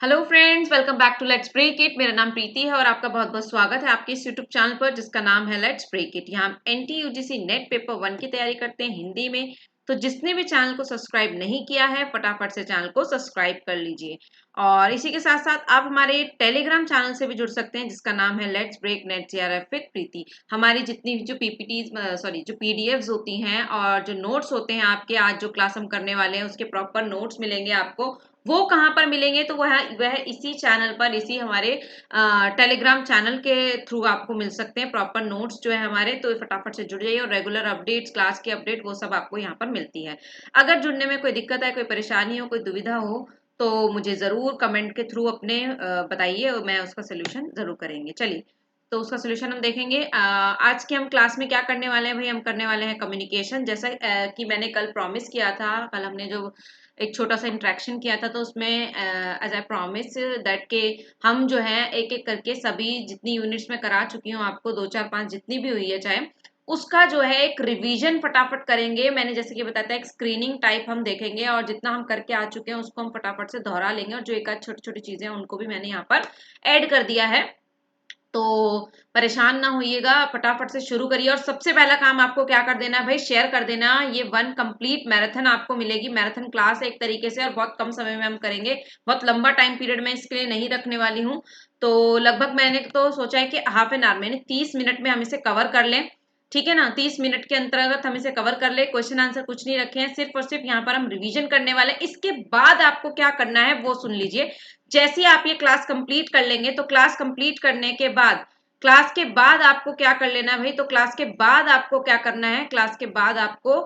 Hello friends, welcome back to let's break it. मेरा नाम प्रीति है और आपका बहुत बहुत स्वागत है आपके इस यूट्यूब चैनल पर जिसका नाम है लेट्स ब्रेक इट। यहाँ हम एनटी यूजीसी नेट पेपर 1 की तैयारी करते हैं हिंदी में। तो जिसने भी चैनल को सब्सक्राइब नहीं किया है फटाफट से चैनल को सब्सक्राइब कर लीजिए। और इसी के साथ साथ आप हमारे टेलीग्राम चैनल से भी जुड़ सकते हैं जिसका नाम है let's break NET JRF with Preeti. हमारी जितनी भी जो जो पीडीएफ्स होती हैं और जो नोट्स होते हैं आपके आज जो क्लास हम करने वाले हैं उसके प्रॉपर नोट्स मिलेंगे आपको। वो कहाँ पर मिलेंगे तो वह इसी चैनल पर, इसी हमारे टेलीग्राम चैनल के थ्रू आपको मिल सकते हैं प्रॉपर नोट्स जो है हमारे। तो फटाफट से जुड़ जाइए और रेगुलर अपडेट्स, क्लास की अपडेट वो सब आपको यहाँ पर मिलती है। अगर जुड़ने में कोई दिक्कत है, कोई परेशानी हो, कोई दुविधा हो तो मुझे ज़रूर कमेंट के थ्रू अपने बताइए और मैं उसका सोल्यूशन ज़रूर करेंगे। चलिए तो उसका सोल्यूशन हम देखेंगे। आज की हम क्लास में क्या करने वाले हैं भाई, हम करने वाले हैं कम्युनिकेशन। जैसा कि मैंने कल प्रॉमिस किया था, कल हमने जो एक छोटा सा इंटरेक्शन किया था तो उसमें एज आई प्रॉमिस दैट के हम जो है एक एक करके सभी जितनी यूनिट्स में करा चुकी हूँ आपको, 2 4 5 जितनी भी हुई है चाहे, उसका जो है एक रिवीजन फटाफट करेंगे। मैंने जैसे कि बताया था एक स्क्रीनिंग टाइप हम देखेंगे और जितना हम करके आ चुके हैं उसको हम फटाफट से दोहरा लेंगे और जो एक आध छोटी छोटी चीजें हैं उनको भी मैंने यहाँ पर ऐड कर दिया है। तो परेशान ना होइएगा, फटाफट से शुरू करिए। और सबसे पहला काम आपको क्या कर देना है भाई, शेयर कर देना। ये 1 कंप्लीट मैराथन आपको मिलेगी, मैराथन क्लास है एक तरीके से, और बहुत कम समय में हम करेंगे। बहुत लंबा टाइम पीरियड में इसके लिए नहीं रखने वाली हूँ। तो लगभग मैंने तो सोचा है कि हाफ एन आवर में, 30 मिनट में हम इसे कवर कर लें। ठीक है ना, 30 मिनट के अंतर्गत हम इसे कवर कर ले। क्वेश्चन आंसर कुछ नहीं रखे हैं, सिर्फ और सिर्फ यहाँ पर हम रिवीजन करने वाले हैं। इसके बाद आपको क्या करना है वो सुन लीजिए। जैसे ही आप ये क्लास कंप्लीट कर लेंगे तो क्लास कंप्लीट करने के बाद, क्लास के बाद आपको क्या कर लेना है भाई, तो क्लास के बाद आपको क्या करना है, क्लास के बाद आपको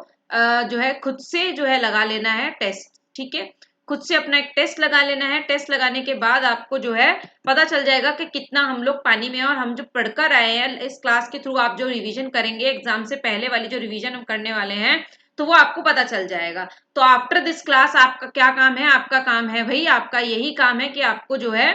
जो है खुद से जो है लगा लेना है टेस्ट। ठीक है, खुद से अपना एक टेस्ट लगा लेना है। टेस्ट लगाने के बाद आपको जो है पता चल जाएगा कि कितना हम लोग पानी में हैं। और हम जो पढ़कर आए हैं इस क्लास के थ्रू, आप जो रिवीजन करेंगे एग्जाम से पहले वाली जो रिवीजन हम करने वाले हैं तो वो आपको पता चल जाएगा। तो आफ्टर दिस क्लास आपका क्या काम है, आपका काम है भाई, आपका यही काम है कि आपको जो है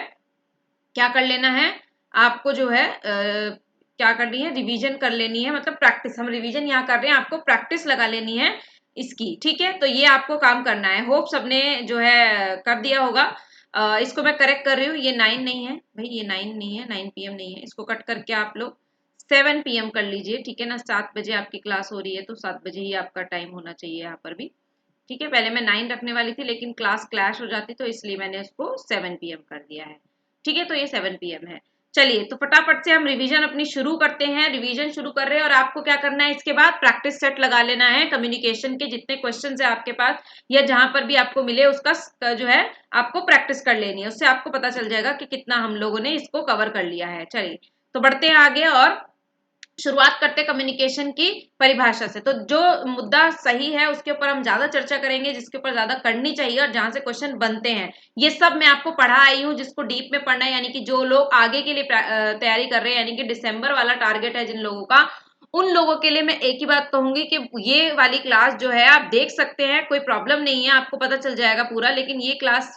क्या कर लेना है, आपको जो है क्या करनी है, रिवीजन कर लेनी है। मतलब प्रैक्टिस, हम रिवीजन यहाँ कर रहे हैं, आपको प्रैक्टिस लगा लेनी है इसकी। ठीक है, तो ये आपको काम करना है। होप सबने जो है कर दिया होगा। इसको मैं करेक्ट कर रही हूँ, ये 9 नहीं है भाई, ये 9 नहीं है, 9 PM नहीं है। इसको कट करके आप लोग 7 PM कर लीजिए। ठीक है ना, 7 बजे आपकी क्लास हो रही है तो 7 बजे ही आपका टाइम होना चाहिए यहाँ पर भी। ठीक है, पहले मैं 9 रखने वाली थी लेकिन क्लास क्लैश हो जाती तो इसलिए मैंने उसको 7 PM कर दिया है। ठीक है, तो ये 7 PM है। चलिए तो फटाफट से हम रिवीजन अपनी शुरू करते हैं। रिवीजन शुरू कर रहे हैं और आपको क्या करना है, इसके बाद प्रैक्टिस सेट लगा लेना है। कम्युनिकेशन के जितने क्वेश्चन है आपके पास या जहां पर भी आपको मिले उसका जो है आपको प्रैक्टिस कर लेनी है। उससे आपको पता चल जाएगा कि कितना हम लोगों ने इसको कवर कर लिया है। चलिए तो बढ़ते हैं आगे और शुरुआत करते हैं कम्युनिकेशन की परिभाषा से। तो जो मुद्दा सही है उसके ऊपर हम ज्यादा चर्चा करेंगे, जिसके ऊपर ज्यादा करनी चाहिए और जहां से क्वेश्चन बनते हैं ये सब मैं आपको पढ़ा आई हूँ। जिसको डीप में पढ़ना है, यानी कि जो लोग आगे के लिए तैयारी कर रहे हैं, यानी कि दिसंबर वाला टारगेट है जिन लोगों का, उन लोगों के लिए मैं एक ही बात कहूंगी कि ये वाली क्लास जो है आप देख सकते हैं, कोई प्रॉब्लम नहीं है, आपको पता चल जाएगा पूरा। लेकिन ये क्लास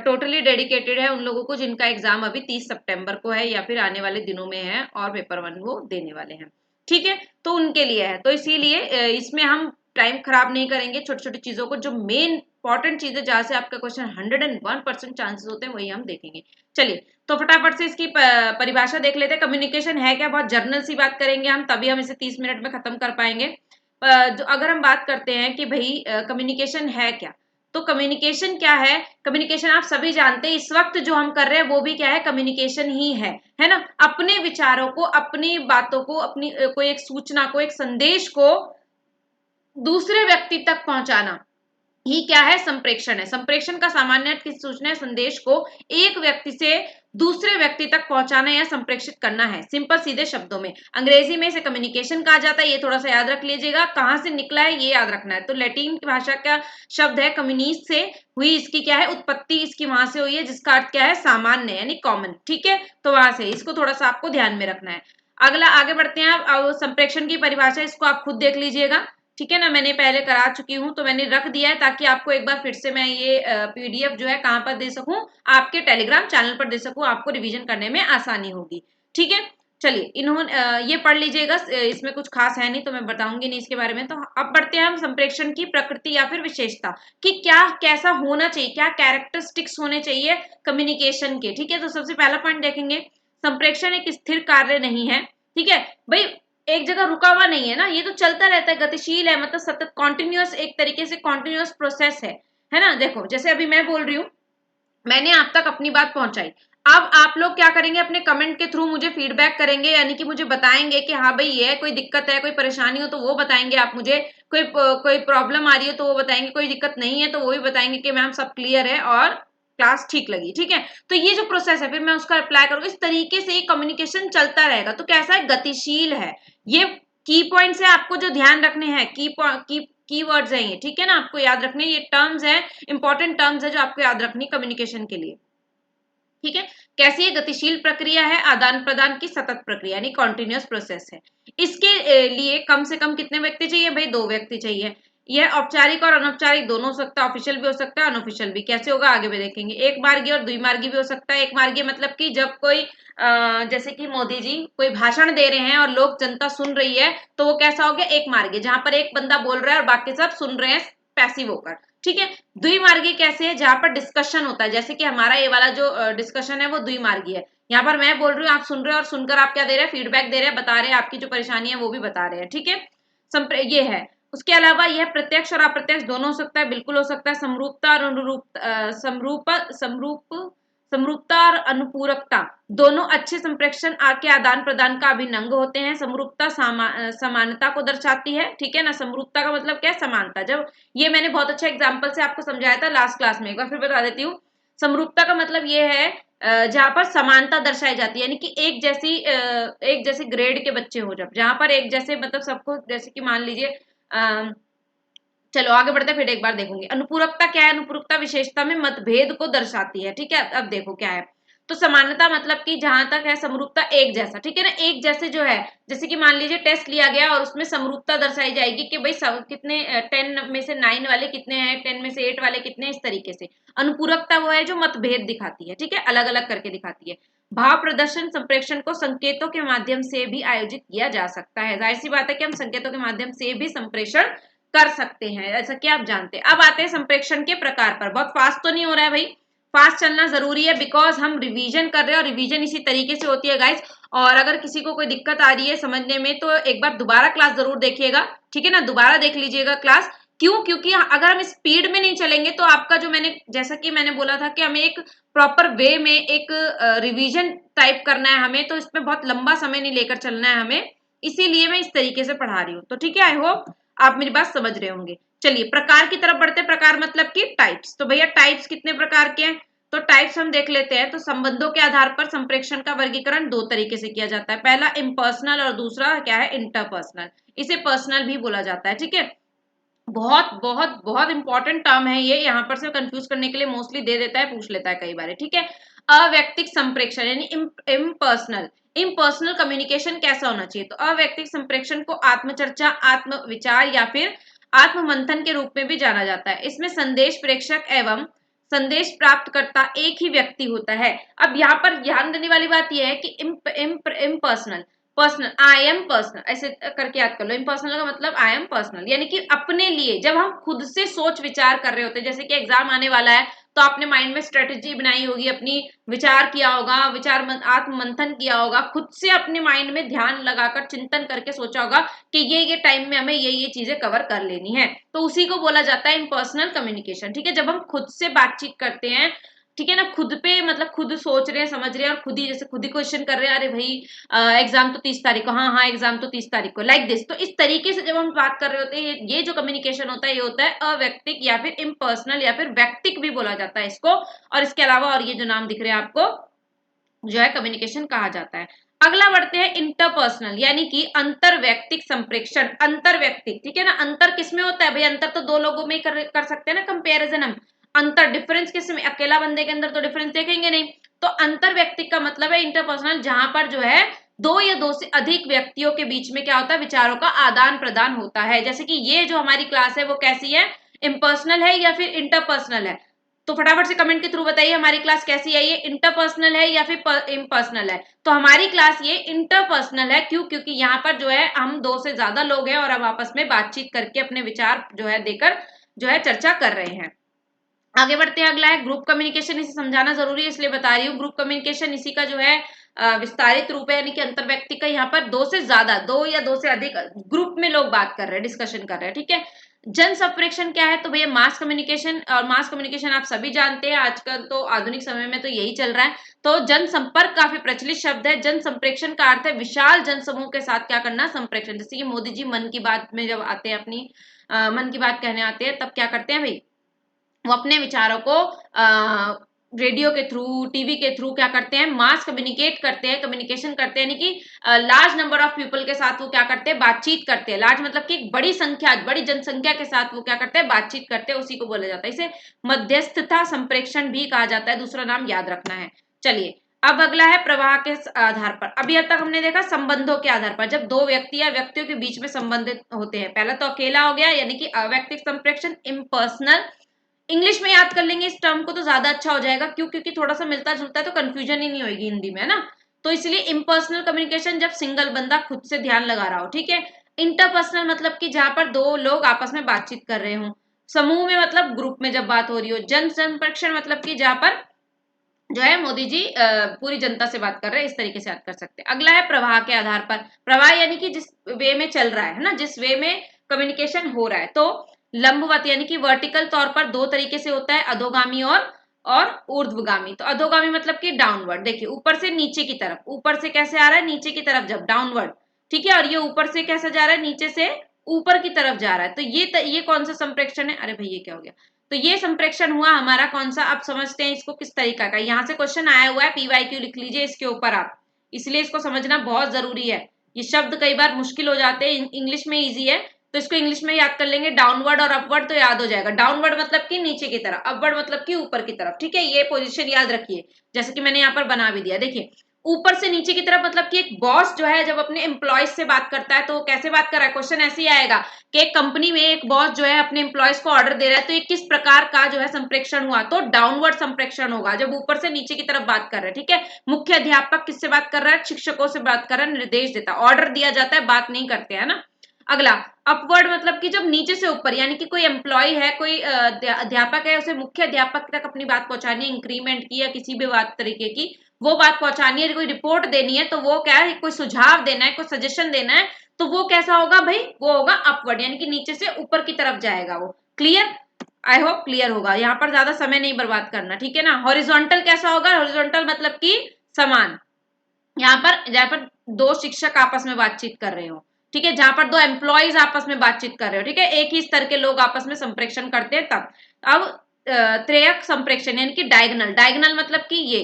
टोटली डेडिकेटेड है उन लोगों को जिनका एग्जाम अभी 30 सितंबर को है या फिर आने वाले दिनों में है और पेपर 1 वो देने वाले हैं। ठीक है, तो उनके लिए है। तो इसीलिए इसमें हम टाइम खराब नहीं करेंगे। छोटी छोटी चीजों को, जो मेन इंपॉर्टेंट चीजें जहां से आपका क्वेश्चन 101% चांसेस होते हैं वही हम देखेंगे। चलिए तो फटाफट से इसकी परिभाषा देख लेते हैं। कम्युनिकेशन है क्या, बहुत जर्नल सी बात करेंगे हम, तभी हम इसे 30 मिनट में खत्म कर पाएंगे। जो अगर हम बात करते हैं कि भाई कम्युनिकेशन है क्या, तो कम्युनिकेशन क्या है, कम्युनिकेशन आप सभी जानते हैं। इस वक्त जो हम कर रहे हैं वो भी क्या है, कम्युनिकेशन ही है ना। अपने विचारों को, अपनी बातों को, अपनी कोई एक सूचना को, एक संदेश को दूसरे व्यक्ति तक पहुंचाना ही क्या है, संप्रेषण है। संप्रेषण का सामान्य अर्थ किसी सूचना या संदेश को एक व्यक्ति से दूसरे व्यक्ति तक पहुंचाना या संप्रेषित करना है। सिंपल सीधे शब्दों में अंग्रेजी में इसे कम्युनिकेशन कहा जाता है। ये थोड़ा सा याद रख लीजिएगा, कहां से निकला है ये याद रखना है। तो लैटिन की भाषा का शब्द है कम्युनिस से हुई, इसकी क्या है उत्पत्ति, इसकी वहां से हुई है, जिसका अर्थ क्या है, सामान्य यानी कॉमन। ठीक है, तो वहां से इसको थोड़ा सा आपको ध्यान में रखना है। अगला आगे बढ़ते हैं। अब संप्रेषण की परिभाषा इसको आप खुद देख लीजिएगा। ठीक है ना, मैंने पहले करा चुकी हूँ तो मैंने रख दिया है ताकि आपको एक बार फिर से मैं ये पीडीएफ जो है कहाँ पर दे सकूं, आपके टेलीग्राम चैनल पर दे सकूं, आपको रिवीजन करने में आसानी होगी। ठीक है, चलिए इन्होंने ये पढ़ लीजिएगा, इसमें कुछ खास है नहीं तो मैं बताऊंगी नहीं इसके बारे में। तो अब बढ़ते हैं हम संप्रेषण की प्रकृति या फिर विशेषता, कि क्या कैसा होना चाहिए, क्या कैरेक्टरिस्टिक्स होने चाहिए कम्युनिकेशन के। ठीक है, तो सबसे पहला पॉइंट देखेंगे, संप्रेषण एक स्थिर कार्य नहीं है। ठीक है भाई, एक जगह रुका हुआ नहीं है ना, ये तो चलता रहता है, गतिशील है, मतलब सतत कॉन्टिन्यूअस, एक तरीके से कॉन्टिन्यूअस प्रोसेस है ना। देखो जैसे अभी मैं बोल रही हूँ, मैंने आप तक अपनी बात पहुंचाई, अब आप लोग क्या करेंगे, अपने कमेंट के थ्रू मुझे फीडबैक करेंगे, यानी कि मुझे बताएंगे कि हाँ भाई ये कोई दिक्कत है, कोई परेशानी हो तो वो बताएंगे आप मुझे, कोई प्रॉब्लम आ रही है तो वो बताएंगे, कोई दिक्कत नहीं है तो वो भी बताएंगे कि मैम सब क्लियर है और क्लास ठीक लगी। ठीक है, तो ये जो प्रोसेस है फिर मैं उसका अप्लाई करूंगा, इस तरीके से कम्युनिकेशन चलता रहेगा। तो कैसा है, गतिशील है। ये की पॉइंट्स है, आपको जो ध्यान रखने हैं, कीवर्ड्स हैं ये, ठीक है ना, आपको याद रखने, ये टर्म्स है, इंपॉर्टेंट टर्म्स है जो आपको याद रखनी कम्युनिकेशन के लिए। ठीक है, कैसी है, गतिशील प्रक्रिया है, आदान प्रदान की सतत प्रक्रिया यानी कॉन्टिन्यूअस प्रोसेस है। इसके लिए कम से कम कितने व्यक्ति चाहिए भाई, 2 व्यक्ति चाहिए। यह औपचारिक और अनौपचारिक दोनों हो सकता है, ऑफिशियल भी हो सकता है, अनऑफिशियल भी। कैसे होगा आगे भी देखेंगे। एक मार्गी और द्विमार्गी भी हो सकता है। एक मार्गी मतलब कि जब कोई जैसे कि मोदी जी कोई भाषण दे रहे हैं और लोग जनता सुन रही है, तो वो कैसा हो गया, एक मार्गी, जहां पर एक बंदा बोल रहा है और बाकी सब सुन रहे हैं पैसिव होकर। ठीक है, द्विमार्गी कैसे है, जहां पर डिस्कशन होता है, जैसे कि हमारा ये वाला जो डिस्कशन है वो द्विमार्गी है। यहाँ पर मैं बोल रही हूँ, आप सुन रहे हो, और सुनकर आप क्या दे रहे हैं, फीडबैक दे रहे हैं, बता रहे हैं, आपकी जो परेशानी है वो भी बता रहे हैं। ठीक है, ये है। उसके अलावा यह प्रत्यक्ष और अप्रत्यक्ष दोनों हो सकता है, बिल्कुल हो सकता है। समरूपता और अनुरूप समरूपता और अनुपूरकता दोनों अच्छे संप्रेषण के आदान प्रदान का अभिन्न अंग होते हैं। समरूपता समानता को दर्शाती है। ठीक है ना, समरूपता का मतलब क्या है, समानता। जब ये मैंने बहुत अच्छा एग्जाम्पल से आपको समझाया था लास्ट क्लास में, एक बार फिर बता देती हूँ। समरूपता का मतलब ये है जहां पर समानता दर्शाई जाती है, यानी कि एक जैसे ग्रेड के बच्चे हो, जब जहां पर एक जैसे मतलब सबको, जैसे कि मान लीजिए चलो आगे बढ़ते फिर एक बार देखोगे। अनुपूरकता क्या है, अनुपूरकता विशेषता में मतभेद को दर्शाती है। ठीक है, अब देखो क्या है। तो समानता मतलब कि जहां तक है समरूपता एक जैसा, ठीक है ना, एक जैसे जो है, जैसे कि मान लीजिए टेस्ट लिया गया और उसमें समरूपता दर्शाई जाएगी कि भाई कितने 10 में से 9 वाले कितने हैं, 10 में से 8 वाले कितने, इस तरीके से। अनुपूरकता वो है जो मतभेद दिखाती है, ठीक है, अलग अलग करके दिखाती है। भाव प्रदर्शन संप्रेषण को संकेतों के माध्यम से भी आयोजित किया जा सकता है। जाहिर सी बात है कि हम संकेतों के माध्यम से भी संप्रेषण कर सकते हैं, ऐसा कि आप जानते हैं। अब आते हैं संप्रेषण के प्रकार पर। बहुत फास्ट तो नहीं हो रहा है भाई, फास्ट चलना जरूरी है, बिकॉज हम रिवीजन कर रहे हैं और रिवीजन इसी तरीके से होती है गाइस। और अगर किसी को कोई दिक्कत आ रही है समझने में तो एक बार दोबारा क्लास जरूर देखिएगा, ठीक है ना, दोबारा देख लीजिएगा क्लास। क्यों, क्योंकि अगर हम स्पीड में नहीं चलेंगे तो आपका जो मैंने, जैसा कि मैंने बोला था कि हमें एक प्रॉपर वे में एक रिवीजन टाइप करना है हमें, तो इसमें बहुत लंबा समय नहीं लेकर चलना है हमें, इसीलिए मैं इस तरीके से पढ़ा रही हूँ। तो ठीक है, आई होप आप मेरी बात समझ रहे होंगे। चलिए प्रकार की तरफ बढ़ते। प्रकार मतलब कि टाइप्स। तो भैया टाइप्स कितने प्रकार के हैं, तो टाइप्स हम देख लेते हैं। तो संबंधों के आधार पर संप्रेषण का वर्गीकरण 2 तरीके से किया जाता है। पहला इम्पर्सनल और दूसरा क्या है, इंटरपर्सनल। इसे पर्सनल भी बोला जाता है। ठीक है, बहुत बहुत बहुत इंपॉर्टेंट टर्म है ये, यहाँ पर से कंफ्यूज करने के लिए मोस्टली दे देता है, पूछ लेता है कई बार। ठीक है, अव्यक्तिक संप्रेषण यानी इम्पर्सनल। इम्पर्सनल कम्युनिकेशन कैसा होना चाहिए, तो अव्यक्तिक संप्रेषण को आत्मचर्चा, आत्म विचार या फिर आत्म मंथन के रूप में भी जाना जाता है। इसमें संदेश प्रेषक एवं संदेश प्राप्तकर्ता एक ही व्यक्ति होता है। अब यहाँ पर ध्यान देने वाली बात यह है कि impersonal, personal, I am personal, ऐसे करके याद कर लो। इम्पर्सनल का मतलब आई एम पर्सनल, यानी कि अपने लिए, जब हम खुद से सोच विचार कर रहे होते हैं, जैसे कि एग्जाम आने वाला है तो आपने माइंड में स्ट्रेटेजी बनाई होगी, अपनी विचार किया होगा, आत्म मंथन किया होगा, खुद से अपने माइंड में ध्यान लगाकर चिंतन करके सोचा होगा कि ये टाइम में हमें ये चीजें कवर कर लेनी है, तो उसी को बोला जाता है इम्पर्सनल कम्युनिकेशन। ठीक है, जब हम खुद से बातचीत करते हैं, ठीक है ना, खुद पे मतलब खुद सोच रहे हैं, समझ रहे हैं, और खुद ही जैसे खुद ही क्वेश्चन कर रहे हैं, अरे भाई एग्जाम तो 30 तारीख को, हाँ हाँ एग्जाम तो 30 तारीख को, लाइक दिस। तो इस तरीके से जब हम बात कर रहे होते हैं, ये जो कम्युनिकेशन होता है ये होता है अव्यक्तिक या फिर इम्पर्सनल या फिर व्यक्तिक भी बोला जाता है इसको। और इसके अलावा और ये जो नाम दिख रहे हैं आपको जो है कम्युनिकेशन कहा जाता है। अगला बढ़ते हैं इंटरपर्सनल, यानी कि अंतर व्यक्तिक संप्रेषण। अंतर व्यक्तिक, ठीक है ना, अंतर किसमें होता है भाई, अंतर तो 2 लोगों में ही कर सकते हैं ना कंपैरिजन हम। अंतर डिफरेंस किसमें, अकेला बंदे के अंदर तो डिफरेंस देखेंगे नहीं। तो अंतर व्यक्तिक का मतलब है इंटरपर्सनल, जहां पर जो है 2 या 2 से अधिक व्यक्तियों के बीच में क्या होता है, विचारों का आदान प्रदान होता है। जैसे कि ये जो हमारी क्लास है वो कैसी है, इम्पर्सनल है या फिर इंटरपर्सनल है, तो फटाफट से कमेंट के थ्रू बताइए हमारी क्लास कैसी है, ये इंटरपर्सनल है या फिर इम्पर्सनल है। तो हमारी क्लास ये इंटरपर्सनल है, क्यों? क्योंकि यहाँ पर जो है हम 2 से ज्यादा लोग हैं और अब आपस में बातचीत करके अपने विचार जो है देकर जो है चर्चा कर रहे हैं। आगे बढ़ते हैं, अगला है ग्रुप कम्युनिकेशन। इसे समझाना जरूरी है इसलिए बता रही हूँ। ग्रुप कम्युनिकेशन इसी का जो है विस्तारित रूप है, यानी कि अंतर व्यक्ति का, यहाँ पर 2 से ज्यादा, 2 या 2 से अधिक ग्रुप में लोग बात कर रहे हैं, डिस्कशन कर रहे हैं, ठीक है। जन संप्रेषण क्या है? तो भैया मास कम्युनिकेशन, और मास कम्युनिकेशन आप सभी जानते हैं, आजकल तो आधुनिक समय में तो यही चल रहा है। तो जन संपर्क काफी प्रचलित शब्द है। जन संप्रेषण का अर्थ है विशाल जनसमूह के साथ क्या करना, संप्रेषण। जैसे कि मोदी जी मन की बात में जब आते हैं, अपनी मन की बात कहने आते हैं, तब क्या करते हैं भाई, वो अपने विचारों को रेडियो के थ्रू, टीवी के थ्रू क्या करते हैं, मास कम्युनिकेट करते हैं, कम्युनिकेशन करते हैं, यानी कि लार्ज नंबर ऑफ पीपल के साथ वो क्या करते हैं, बातचीत करते हैं। लार्ज मतलब कि बड़ी संख्या, बड़ी जनसंख्या के साथ वो क्या करते हैं, बातचीत करते हैं, उसी को बोला जाता है। इसे मध्यस्थता संप्रेषण भी कहा जाता है, दूसरा नाम याद रखना है। चलिए, अब अगला है प्रवाह के आधार पर। अभी अब तक हमने देखा संबंधों के आधार पर, जब 2 व्यक्ति या व्यक्तियों के बीच में संबंधित होते हैं। पहला तो अकेला हो गया, यानी कि अव्यक्तिक संप्रेषण, इम्पर्सनल। इंग्लिश में याद कर लेंगे इस टर्म को तो ज्यादा अच्छा हो जाएगा, क्यों? क्योंकि थोड़ा सा मिलता जुलता है तो कंफ्यूजन ही नहीं होगी हिंदी में, है ना। तो इसलिए इम्पर्सनल कम्युनिकेशन, जब सिंगल बंदा खुद से ध्यान लगा रहा हो, ठीक है। इंटरपर्सनल मतलब कि जहां पर 2 लोग आपस में बातचीत कर रहे हो। समूह में मतलब ग्रुप में जब बात हो रही हो। जन संप्रेषण मतलब कि जहां पर जो है मोदी जी पूरी जनता से बात कर रहे हैं, इस तरीके से याद कर सकते हैं। अगला है प्रवाह के आधार पर। प्रवाह यानी कि जिस वे में चल रहा है ना, जिस वे में कम्युनिकेशन हो रहा है। तो लंबवत यानी कि वर्टिकल तौर पर 2 तरीके से होता है, अधोगामी और ऊर्ध्वगामी। तो अधोगामी मतलब कि डाउनवर्ड, देखिए ऊपर से नीचे की तरफ, ऊपर से कैसे आ रहा है, नीचे की तरफ, जब डाउनवर्ड, ठीक है। और ये ऊपर से कैसे जा रहा है, नीचे से ऊपर की तरफ जा रहा है। तो ये कौन सा संप्रेक्षण है? अरे भाई ये क्या हो गया, तो ये संप्रेक्षण हुआ हमारा कौन सा, आप समझते हैं इसको किस तरीका का। यहाँ से क्वेश्चन आया हुआ है, पीवाईक्यू लिख लीजिए इसके ऊपर आप, इसलिए इसको समझना बहुत जरूरी है। ये शब्द कई बार मुश्किल हो जाते हैं, इंग्लिश में इजी है तो इसको इंग्लिश में याद कर लेंगे। डाउनवर्ड और अपवर्ड तो याद हो जाएगा। डाउनवर्ड मतलब कि नीचे की तरफ, अपवर्ड मतलब कि ऊपर की तरफ, ठीक है। ये पोजीशन याद रखिए, जैसे कि मैंने यहाँ पर बना भी दिया। देखिए ऊपर से नीचे की तरफ मतलब कि एक बॉस जो है जब अपने एम्प्लॉयज से बात करता है तो कैसे बात कर रहा है, क्वेश्चन ऐसे ही आएगा कि एक कंपनी में एक बॉस जो है अपने एम्प्लॉयज को ऑर्डर दे रहा है, तो ये किस प्रकार का जो है संप्रेक्षण हुआ, तो डाउनवर्ड संप्रेक्षण होगा, जब ऊपर से नीचे की तरफ बात कर रहे हैं, ठीक है। मुख्य अध्यापक किससे बात कर रहा है, शिक्षकों से बात कर रहा है, निर्देश देता है, ऑर्डर दिया जाता है, बात नहीं करते हैं ना। अगला अपवर्ड मतलब कि जब नीचे से ऊपर, यानी कि कोई एम्प्लॉय है, कोई अध्यापक है, उसे मुख्य अध्यापक तक अपनी बात पहुंचानी है, इंक्रीमेंट की या किसी भी बात तरीके की वो बात पहुंचानी है, कोई रिपोर्ट देनी है, तो वो क्या है, कोई सुझाव देना है, कोई सजेशन देना है, तो वो कैसा होगा भाई, वो होगा अपवर्ड, यानी कि नीचे से ऊपर की तरफ जाएगा वो। क्लियर? आई होप क्लियर होगा, यहाँ पर ज्यादा समय नहीं बर्बाद करना, ठीक है ना। हॉरिजॉन्टल कैसा होगा, हॉरिजॉन्टल मतलब कि समान, जहाँ पर 2 शिक्षक आपस में बातचीत कर रहे हो, ठीक है, जहां पर 2 एम्प्लॉयज आपस में बातचीत कर रहे हो, ठीक है, एक ही स्तर के लोग आपस में संप्रेक्षण करते हैं तब। अब त्रेयक संप्रेक्षण यानी कि डायगनल, डायगनल मतलब कि ये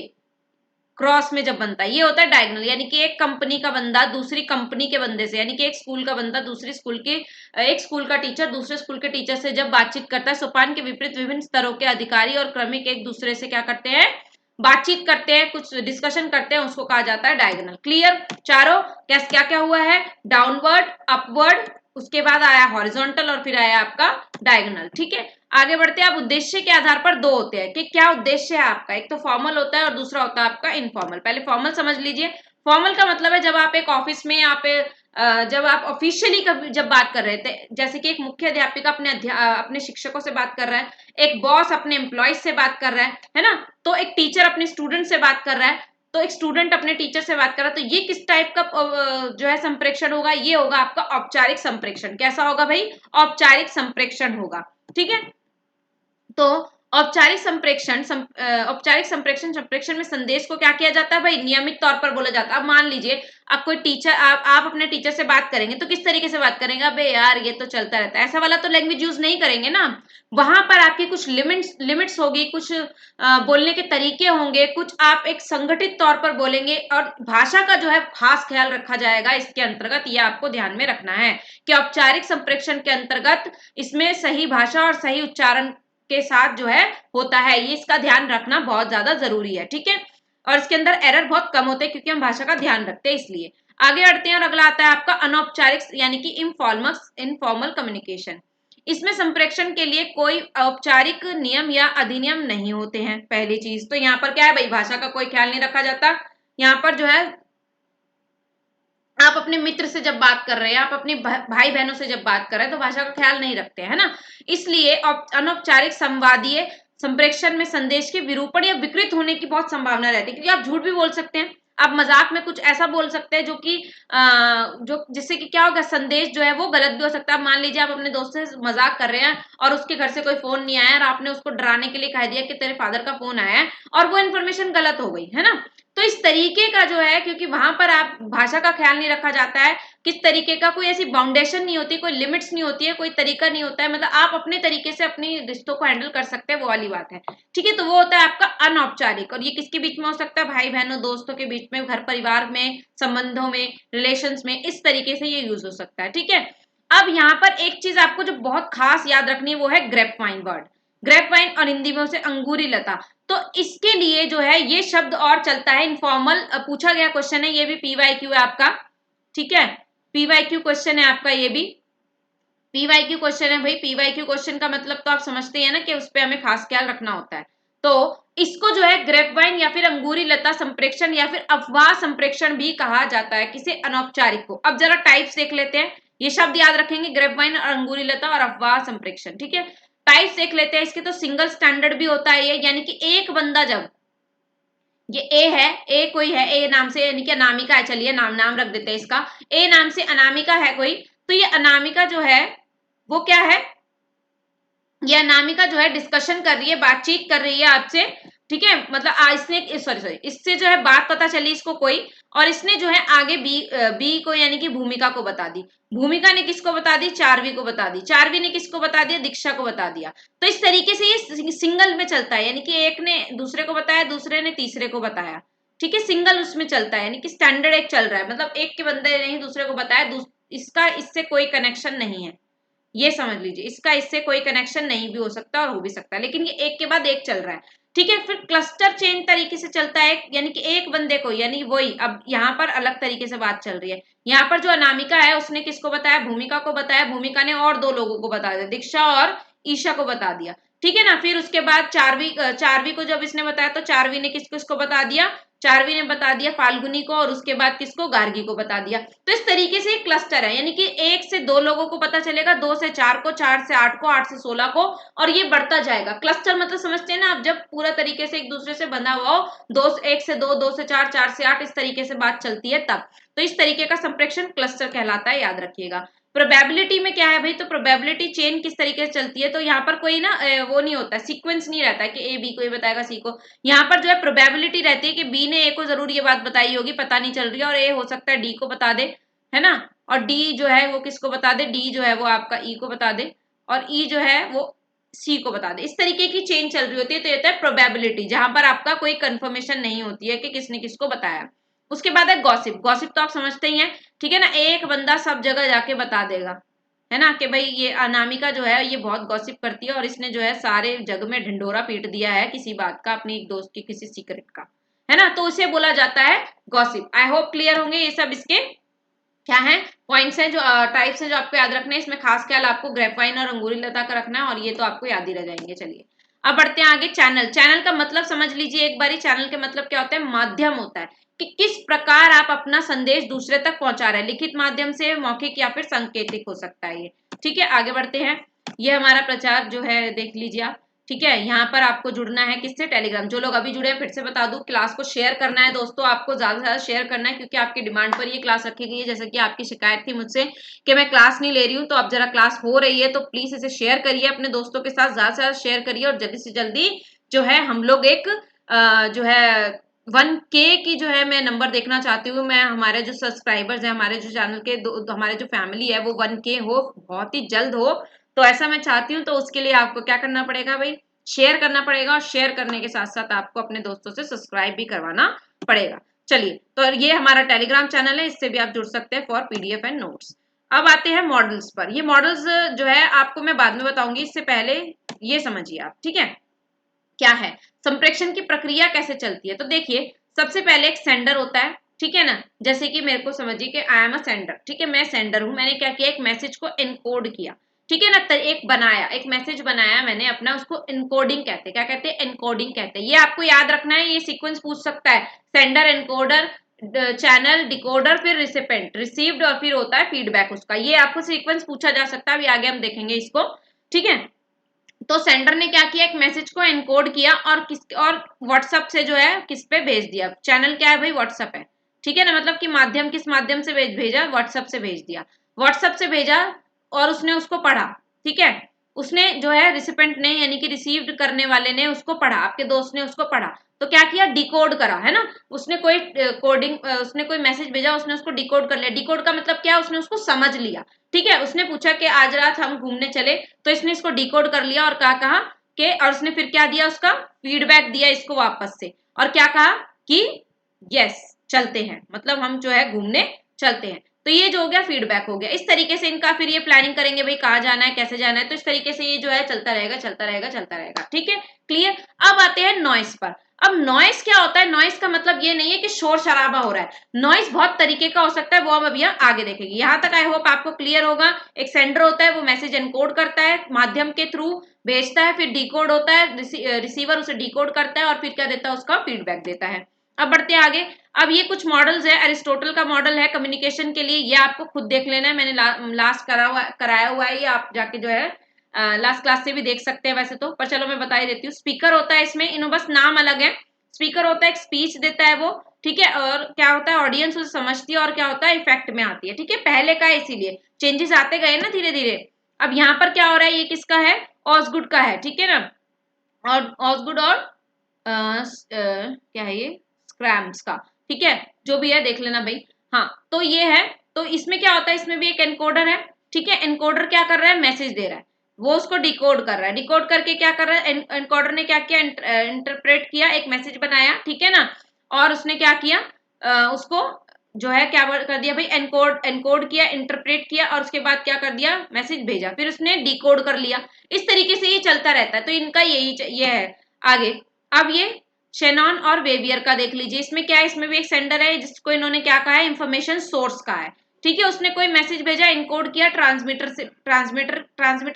क्रॉस में जब बनता है, ये होता है डायगनल, यानी कि एक कंपनी का बंदा दूसरी कंपनी के बंदे से, यानी कि एक स्कूल का बंदा दूसरी स्कूल के, एक स्कूल का टीचर दूसरे स्कूल के टीचर से जब बातचीत करता है, सोपान के विपरीत विभिन्न स्तरों के अधिकारी और क्रमिक एक दूसरे से क्या करते हैं, बातचीत करते हैं, कुछ डिस्कशन करते हैं, उसको कहा जाता है डायगोनल। क्लियर चारों? कैसे क्या क्या हुआ है, डाउनवर्ड, अपवर्ड, उसके बाद आया हॉरिजॉन्टल और फिर आया आपका डायगोनल, ठीक है। आगे बढ़ते हैं। अब उद्देश्य के आधार पर 2 होते हैं कि क्या उद्देश्य है आपका, एक तो फॉर्मल होता है और दूसरा होता है आपका इनफॉर्मल। पहले फॉर्मल समझ लीजिए। फॉर्मल का मतलब है जब आप एक ऑफिस में आप जब आप ऑफिशियली जब बात कर रहे थे, जैसे कि एक मुख्य अध्यापिका अपने शिक्षकों से बात कर रहा है, एक बॉस अपने एम्प्लॉयज से बात कर रहा है ना, तो एक टीचर अपने स्टूडेंट से बात कर रहा है, तो एक स्टूडेंट अपने टीचर से बात कर रहा है, तो ये किस टाइप का जो है संप्रेक्षण होगा, ये होगा आपका औपचारिक संप्रेक्षण। कैसा होगा भाई, औपचारिक संप्रेक्षण होगा, ठीक है। तो औपचारिक संप्रेक्षण में संदेश को क्या किया जाता है भाई, नियमित तौर पर बोला जाता है। अब मान लीजिए आप कोई टीचर, आप अपने टीचर से बात करेंगे तो किस तरीके से बात करेंगे, अबे यार ये तो चलता रहता है, ऐसा वाला तो लैंग्वेज यूज नहीं करेंगे ना। वहां पर आपकी कुछ लिमिट्स होगी, कुछ बोलने के तरीके होंगे, कुछ आप एक संगठित तौर पर बोलेंगे और भाषा का जो है खास ख्याल रखा जाएगा इसके अंतर्गत, ये आपको ध्यान में रखना है कि औपचारिक संप्रेक्षण के अंतर्गत इसमें सही भाषा और सही उच्चारण के साथ जो है होता है, ये इसका ध्यान रखना बहुत ज्यादा जरूरी है, ठीक है। और इसके अंदर एरर बहुत कम होते हैं क्योंकि हम भाषा का ध्यान रखते हैं, इसलिए। आगे बढ़ते हैं और अगला आता है आपका अनौपचारिक यानी कि इनफॉर्मल कम्युनिकेशन। इसमें संप्रेषण के लिए कोई औपचारिक नियम या अधिनियम नहीं होते हैं। पहली चीज तो यहाँ पर क्या है भाई, भाषा का कोई ख्याल नहीं रखा जाता। यहाँ पर जो है आप अपने मित्र से जब बात कर रहे हैं, आप अपने भाई बहनों से जब बात कर रहे हैं, तो भाषा का ख्याल नहीं रखते हैं ना। इसलिए अनौपचारिक संवादीय संप्रेषण में संदेश के विरूपण या विकृत होने की बहुत संभावना रहती है, क्योंकि आप झूठ भी बोल सकते हैं, आप मजाक में कुछ ऐसा बोल सकते हैं जो कि जो जिससे कि क्या होगा, संदेश जो है वो गलत भी हो सकता है। आप मान लीजिए आप अपने दोस्त से मजाक कर रहे हैं और उसके घर से कोई फोन नहीं आया और आपने उसको डराने के लिए कह दिया कि तेरे फादर का फोन आया है, और वो इन्फॉर्मेशन गलत हो गई है ना। तो इस तरीके का जो है, क्योंकि वहां पर आप भाषा का ख्याल नहीं रखा जाता है, किस तरीके का कोई ऐसी बाउंडेशन नहीं होती, कोई लिमिट्स नहीं होती है, कोई तरीका नहीं होता है, मतलब आप अपने तरीके से अपनी रिश्तों को हैंडल कर सकते हैं, वो वाली बात है। ठीक है, तो वो होता है आपका अनौपचारिक। और ये किसके बीच में हो सकता है, भाई बहनों दोस्तों के बीच में, घर परिवार में, संबंधों में, रिलेशंस में, इस तरीके से ये यूज हो सकता है। ठीक है, अब यहाँ पर एक चीज आपको जो बहुत खास याद रखनी है वो है grapevine word. Grapevine और हिंदी में उसे अंगूरी लता। तो इसके लिए जो है ये शब्द और चलता है इनफॉर्मल, पूछा गया क्वेश्चन है, ये भी पीवाईक्यू है आपका। ठीक है, पीवाईक्यू क्वेश्चन है आपका, ये भी पीवाईक्यू क्वेश्चन है भाई। पीवाईक्यू क्वेश्चन का मतलब तो आप समझते हैं ना कि उस पर हमें खास ख्याल रखना होता है। तो इसको जो है ग्रेपवाइन या फिर अंगूरी लता संप्रेक्षण या फिर अफवाह संप्रेक्षण भी कहा जाता है, किसे, अनौपचारिक को। अब जरा टाइप्स देख लेते हैं, ये शब्द याद रखेंगे, ग्रेपवाइन और अंगूरी लता और अफवाह संप्रेक्षण। ठीक है, टाइप्स देख लेते हैं इसके। तो सिंगल स्टैंडर्ड भी होता है ये, यानी कि एक बंदा, जब ये ए है, ए कोई है, ए नाम से, यानी कि अनामिका है, चलिए नाम रख देते हैं इसका, ए नाम से अनामिका है कोई, तो ये अनामिका जो है वो क्या है, ये अनामिका जो है डिस्कशन कर रही है, बातचीत कर रही है आपसे। ठीक है, मतलब इसने सॉरी इससे जो है बात पता चली इसको कोई, और इसने जो है आगे बी को यानी कि भूमिका को बता दी। भूमिका ने किसको बता दी, चारवी को बता दी। चारवी ने किसको बता दिया, दीक्षा को बता दिया। तो इस तरीके से ये सिंगल में चलता है, यानी कि एक ने दूसरे को बताया, दूसरे ने तीसरे को बताया। ठीक है, सिंगल उसमें चलता है, यानी कि स्टैंडर्ड एक चल रहा है, मतलब एक के बंदे ने ही दूसरे को बताया, इसका इससे कोई कनेक्शन नहीं है, ये समझ लीजिए। इसका इससे कोई कनेक्शन नहीं भी हो सकता और हो भी सकता है, लेकिन ये एक के बाद एक चल रहा है। ठीक है, फिर क्लस्टर चेन तरीके से चलता है, यानी कि एक बंदे को, यानी वही, अब यहाँ पर अलग तरीके से बात चल रही है। यहाँ पर जो अनामिका है उसने किसको बताया, भूमिका को बताया, भूमिका ने और दो लोगों को बता दिया, दीक्षा और ईशा को बता दिया। ठीक है ना, फिर उसके बाद चारवी को जब इसने बताया तो चारवी ने किसको किसको बता दिया, चारवी ने बता दिया फाल्गुनी को, और उसके बाद किसको, गार्गी को बता दिया। तो इस तरीके से एक क्लस्टर है, यानी कि एक से दो लोगों को पता चलेगा, दो से चार को, चार से आठ को, आठ से 16 को, और ये बढ़ता जाएगा। क्लस्टर मतलब समझते हैं ना आप, जब पूरा तरीके से एक दूसरे से बंधा हुआ हो, एक से दो, दो से चार, चार से आठ, इस तरीके से बात चलती है तब। तो इस तरीके का संप्रेक्षण क्लस्टर कहलाता है, याद रखिएगा। प्रोबेबिलिटी में क्या है भाई, तो प्रोबेबिलिटी चेन किस तरीके से चलती है, तो यहाँ पर कोई ना वो नहीं होता, सीक्वेंस नहीं रहता है कि ए बी को ये बताएगा सी को। यहाँ पर जो है प्रोबेबिलिटी रहती है कि बी ने ए को जरूर ये बात बताई होगी, पता नहीं चल रही है, और ए हो सकता है डी को बता दे, है ना, और डी जो है वो किसको बता दे, डी जो है वो आपका ई को बता दे, और ई जो है वो सी को बता दे। इस तरीके की चेन चल रही होती है, तो ये होता है प्रोबेबिलिटी, जहां पर आपका कोई कंफर्मेशन नहीं होती है कि किसने किसको बताया। उसके बाद है गॉसिप। गॉसिप तो आप समझते ही हैं, ठीक है ना, एक बंदा सब जगह जाके बता देगा, है ना, कि भाई ये अनामिका जो है ये बहुत गॉसिप करती है और इसने जो है सारे जग में ढिंडोरा पीट दिया है किसी बात का, अपनी एक दोस्त की किसी सीक्रेट का, है ना, तो उसे बोला जाता है गॉसिप। आई होप क्लियर होंगे ये सब इसके क्या है, पॉइंट्स हैं, जो टाइप्स हैं जो आपको याद रखने हैं। इसमें खास ख्याल आपको ग्रेफाइन और अंगूरी लता का रखना है, और ये तो आपको याद ही रह जाएंगे। चलिए अब बढ़ते हैं आगे। चैनल। चैनल का मतलब समझ लीजिए एक बारी। चैनल के मतलब क्या होता है, माध्यम होता है कि किस प्रकार आप अपना संदेश दूसरे तक पहुंचा रहे हैं, लिखित माध्यम से, मौखिक या फिर सांकेतिक हो सकता है ये। ठीक है, आगे बढ़ते हैं। ये हमारा प्रचार जो है देख लीजिए आप। ठीक है, यहाँ पर आपको जुड़ना है किससे, टेलीग्राम। जो लोग अभी जुड़े हैं फिर से बता दूं, क्लास को शेयर करना है दोस्तों, आपको ज्यादा से ज्यादा शेयर करना है, क्योंकि आपकी डिमांड पर ये क्लास रखी गई है। जैसे कि आपकी शिकायत थी मुझसे कि मैं क्लास नहीं ले रही हूँ, तो अब जरा क्लास हो रही है, तो प्लीज इसे शेयर करिए अपने दोस्तों के साथ, ज्यादा से ज्यादा शेयर करिए, और जल्दी से जल्दी जो है हम लोग एक जो है 1K की जो है मैं नंबर देखना चाहती हूँ। मैं हमारे जो सब्सक्राइबर्स हैं, हमारे जो चैनल के हमारे जो फैमिली है वो 1K हो, बहुत ही जल्द हो। तो ऐसा मैं चाहती हूँ, तो उसके लिए आपको क्या करना पड़ेगा भाई, शेयर करना पड़ेगा, और शेयर करने के साथ साथ आपको अपने दोस्तों से सब्सक्राइब भी करवाना पड़ेगा। चलिए, तो ये हमारा टेलीग्राम चैनल है, इससे भी आप जुड़ सकते हैं फॉर पीडीएफ एंड नोट्स। अब आते हैं मॉडल्स पर। ये मॉडल्स जो है आपको मैं बाद में बताऊंगी, इससे पहले ये समझिए आप। ठीक है, क्या है संप्रेषण की प्रक्रिया, कैसे चलती है। तो देखिए, सबसे पहले एक सेंडर होता है, ठीक है ना, जैसे कि मेरे को समझिए कि आई एम अ सेंडर। ठीक है, मैं सेंडर हूं, मैंने क्या किया, एक मैसेज को एनकोड किया। ठीक है ना। एक बनाया, एक मैसेज बनाया मैंने अपना, उसको इनकोडिंग कहते हैं। क्या कहते हैं? इनकोडिंग कहते हैं। ये आपको याद रखना है, ये सीक्वेंस पूछ सकता है। सेंडर, एनकोडर, चैनल, डिकोडर, फिर रिसिपेंट, रिसीव्ड और फिर होता है फीडबैक उसका। ये आपको सीक्वेंस पूछा जा सकता है, अभी आगे हम देखेंगे इसको। ठीक है, तो सेंडर ने क्या किया, एक मैसेज को एनकोड किया और व्हाट्सएप से जो है किस पे भेज दिया। चैनल क्या है भाई? व्हाट्सएप है। ठीक है ना, मतलब कि माध्यम, किस माध्यम से भेजा? व्हाट्सएप से भेज दिया। व्हाट्सएप से भेजा और उसने उसको पढ़ा। ठीक है, उसने जो है रिसिपेंट ने यानी कि रिसीव्ड करने वाले ने उसको पढ़ा, आपके दोस्त ने उसको पढ़ा, तो क्या किया? डिकोड करा, है ना। उसने कोई कोडिंग, उसने कोई मैसेज भेजा, उसने उसको डिकोड कर लिया। डिकोड का मतलब क्या? उसने उसको समझ लिया। ठीक है, उसने पूछा कि आज रात हम घूमने चले, तो इसने इसको डिकोड कर लिया और कहा कि, और उसने फिर क्या दिया? उसका फीडबैक दिया इसको वापस से, और क्या कहा कि यस चलते हैं, मतलब हम जो है घूमने चलते हैं। तो ये जो हो गया फीडबैक हो गया। इस तरीके से इनका फिर ये प्लानिंग करेंगे भाई कहाँ जाना है, कैसे जाना है, तो इस तरीके से ये जो है चलता रहेगा चलता रहेगा चलता रहेगा। ठीक है, क्लियर। अब आते हैं नॉइस पर। अब नॉइस क्या होता है? नॉइस का मतलब ये नहीं है कि शोर शराबा हो रहा है। नॉइस बहुत तरीके का हो सकता है, वो हम अभी आगे देखेंगे। यहां तक आई होप आपको क्लियर होगा। एक सेंडर होता है, वो मैसेज एनकोड करता है, माध्यम के थ्रू भेजता है, फिर डिकोड होता है, रिसीवर उसे डिकोड करता है और फिर क्या देता है? उसका फीडबैक देता है। अब बढ़ते हैं आगे। अब ये कुछ मॉडल्स है, अरिस्टोटल का मॉडल है कम्युनिकेशन के लिए, ये आपको खुद देख लेना है। मैंने लास्ट कराया हुआ है, ये आप जाके जो है लास्ट क्लास से भी देख सकते हैं वैसे तो, पर चलो मैं बता ही देती हूँ। स्पीकर होता है इसमें, इन्हों बस नाम अलग है। स्पीकर होता है, एक स्पीच देता है वो। ठीक है, और क्या होता है? ऑडियंस उसे समझती है और क्या होता है? इफेक्ट में आती है। ठीक है, पहले का है, इसीलिए चेंजेस आते गए ना धीरे धीरे। अब यहाँ पर क्या हो रहा है? ये किसका है? ऑसगुड का है। ठीक है ना, और ऑसगुड और क्या है ये? स्क्रैम्स का। ठीक है, जो भी है देख लेना भाई। हाँ, तो ये है। तो इसमें क्या होता है? इसमें भी एक एनकोडर है। ठीक है, एनकोडर क्या कर रहा है? मैसेज दे रहा है, वो उसको डिकोड कर रहा है। डिकोड करके क्या कर रहा है? एनकोडर ने क्या किया? इंटरप्रेट किया, एक मैसेज बनाया। ठीक है ना, और उसने क्या किया? उसको जो है क्या कर दिया भाई? एनकोड एनकोड किया, इंटरप्रेट किया, और उसके बाद क्या कर दिया? मैसेज भेजा, फिर उसने डिकोड कर लिया। इस तरीके से ये चलता रहता है। तो इनका ये है आगे। अब ये शेनॉन और वेवियर का देख लीजिए। इसमें क्या है? इसमें भी एक सेंडर है जिसको इन्होंने क्या कहा है? इंफॉर्मेशन सोर्स का है। ठीक है, उसने कोई मैसेज भेजा, इनकोड किया, ट्रांसमीटर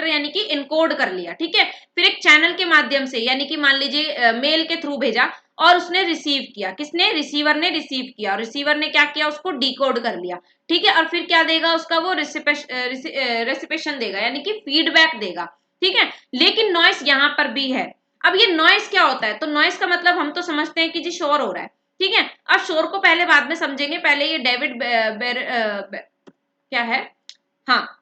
यानी कि इनकोड कर लिया। ठीक है, फिर एक चैनल के माध्यम से यानी कि मान लीजिए मेल के थ्रू भेजा, और उसने रिसीव किया। किसने? रिसीवर ने रिसीव किया, और रिसीवर ने क्या किया? उसको डिकोड कर लिया। ठीक है, और फिर क्या देगा? उसका वो रेसिपेशन देगा, यानी कि फीडबैक देगा। ठीक है, लेकिन नॉइस यहां पर भी है। अब ये नॉइस क्या होता है? तो नॉइस का मतलब हम तो समझते हैं कि जी शोर हो रहा है। ठीक है, अब शोर को पहले बाद में समझेंगे, पहले ये डेविड क्या है, हाँ,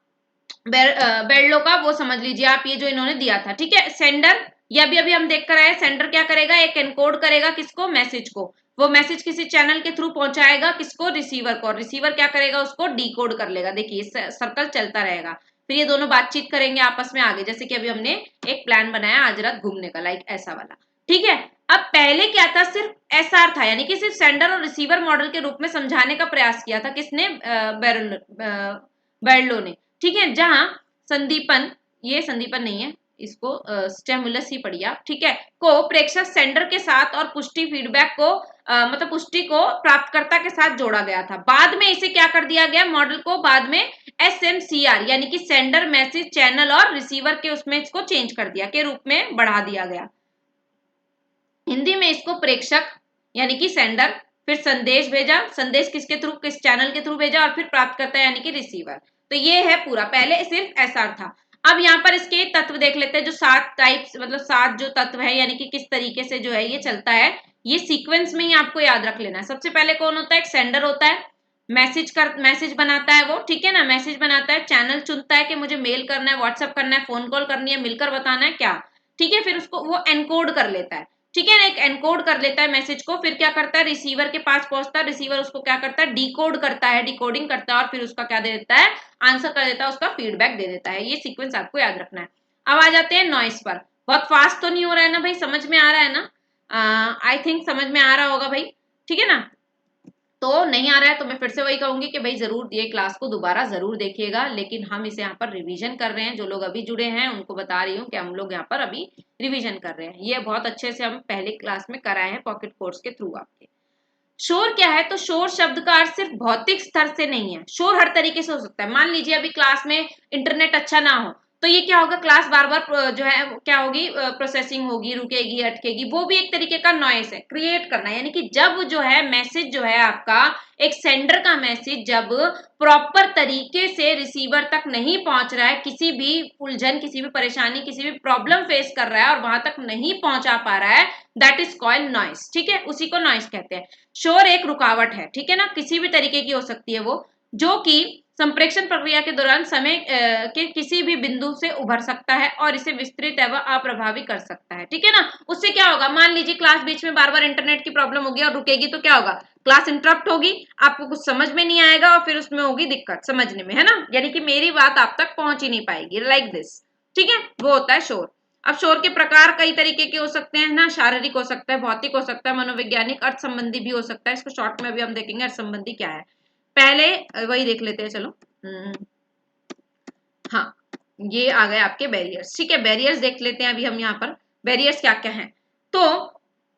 बेरलो का वो समझ लीजिए आप, ये जो इन्होंने दिया था। ठीक है, सेंडर, ये अभी अभी हम देख कर आए। सेंडर क्या करेगा? एक एनकोड करेगा, किसको? मैसेज को। वो मैसेज किसी चैनल के थ्रू पहुंचाएगा, किसको? रिसीवर को। और रिसीवर क्या करेगा? उसको डिकोड कर लेगा। देखिए सर्कल चलता रहेगा। फिर ये दोनों बातचीत करेंगे आपस में आगे, जैसे कि अभी हमने एक प्लान बनाया आज रात घूमने का, लाइक ऐसा वाला। ठीक है, अब पहले क्या था? सिर्फ एसआर था, यानी कि सिर्फ सेंडर और रिसीवर मॉडल के रूप में समझाने का प्रयास किया था। किसने? बेरलो ने। ठीक है, जहां संदीपन, ये संदीपन नहीं है, इसको स्टेमुलस ही पढ़िए आप। ठीक है, को प्रेक्षक सेंडर के साथ और पुष्टि फीडबैक को मतलब पुष्टि को प्राप्तकर्ता के साथ जोड़ा गया था। बाद में इसे क्या कर दिया गया? मॉडल को बाद में SMCR यानी कि सेंडर, मैसेज, चैनल और रिसीवर के उसमें इसको चेंज कर दिया, के रूप में बढ़ा दिया गया। हिंदी में इसको प्रेक्षक यानी कि सेंडर, फिर संदेश भेजा, संदेश किसके थ्रू? किस चैनल के थ्रू भेजा, और फिर प्राप्तकर्ता यानी कि रिसीवर। तो ये है पूरा, पहले सिर्फ एसआर था। अब यहाँ पर इसके तत्व देख लेते हैं, जो 7 टाइप्स, मतलब 7 जो तत्व है, यानी कि किस तरीके से जो है ये चलता है। ये सीक्वेंस में ही आपको याद रख लेना है। सबसे पहले कौन होता है? एक सेंडर होता है, मैसेज बनाता है वो। ठीक है ना, मैसेज बनाता है, चैनल चुनता है कि मुझे मेल करना है, व्हाट्सअप करना है, फोन कॉल करनी है, मिलकर बताना है क्या। ठीक है, फिर उसको वो एनकोड कर लेता है। ठीक है ना, एक एनकोड कर लेता है मैसेज को, फिर क्या करता है? रिसीवर के पास पहुंचता है, रिसीवर उसको क्या करता है? डिकोड करता है, डिकोडिंग करता है, और फिर उसका क्या दे देता है? आंसर कर देता है, उसका फीडबैक दे देता है। ये सीक्वेंस आपको याद रखना है। अब आ जाते हैं नॉइस पर। बहुत फास्ट तो नहीं हो रहा है ना भाई? समझ में आ रहा है ना? आई थिंक समझ में आ रहा होगा भाई। ठीक है ना, तो नहीं आ रहा है तो मैं फिर से वही कहूंगी कि भाई जरूर ये क्लास को दोबारा जरूर देखिएगा, लेकिन हम इसे यहाँ पर रिवीजन कर रहे हैं। जो लोग अभी जुड़े हैं उनको बता रही हूँ कि हम लोग यहाँ पर अभी रिवीजन कर रहे हैं। ये बहुत अच्छे से हम पहले क्लास में कराए हैं पॉकेट कोर्स के थ्रू आपके। शोर क्या है? तो शोर शब्द का अर्थ सिर्फ भौतिक स्तर से नहीं है, शोर हर तरीके से हो सकता है। मान लीजिए अभी क्लास में इंटरनेट अच्छा ना हो, तो ये क्या होगा, क्लास बार बार जो है क्या होगी, प्रोसेसिंग होगी, रुकेगी, अटकेगी, वो भी एक तरीके का नॉइस है, क्रिएट करना। यानी कि जब जो है मैसेज जो है आपका, एक सेंडर का मैसेज जब प्रॉपर तरीके से रिसीवर तक नहीं पहुंच रहा है, किसी भी उलझन, किसी भी परेशानी, किसी भी प्रॉब्लम फेस कर रहा है और वहां तक नहीं पहुंचा पा रहा है, दैट इज कॉल्ड नॉइस। ठीक है, उसी को नॉइस कहते हैं। शोर एक रुकावट है, ठीक है ना, किसी भी तरीके की हो सकती है वो, जो कि संप्रेषण प्रक्रिया के दौरान समय के किसी भी बिंदु से उभर सकता है और इसे विस्तृत एवं अप्रभावी कर सकता है। ठीक है ना, उससे क्या होगा, मान लीजिए क्लास बीच में बार बार इंटरनेट की प्रॉब्लम होगी और रुकेगी तो क्या होगा, क्लास इंटरप्ट होगी, आपको कुछ समझ में नहीं आएगा और फिर उसमें होगी दिक्कत समझने में, है ना, यानी कि मेरी बात आप तक पहुंच ही नहीं पाएगी, लाइक दिस। ठीक है, वो होता है शोर। अब शोर के प्रकार कई तरीके के हो सकते हैं ना, शारीरिक हो सकता है, भौतिक हो सकता है, मनोवैज्ञानिक, अर्थ संबंधी भी हो सकता है। इसको शॉर्ट में अभी हम देखेंगे अर्थ संबंधी क्या है। पहले वही देख लेते हैं, चलो। हाँ, ये आ गए आपके बैरियर्स। ठीक है, बैरियर्स देख लेते हैं अभी हम यहाँ पर, बैरियर्स क्या क्या हैं। तो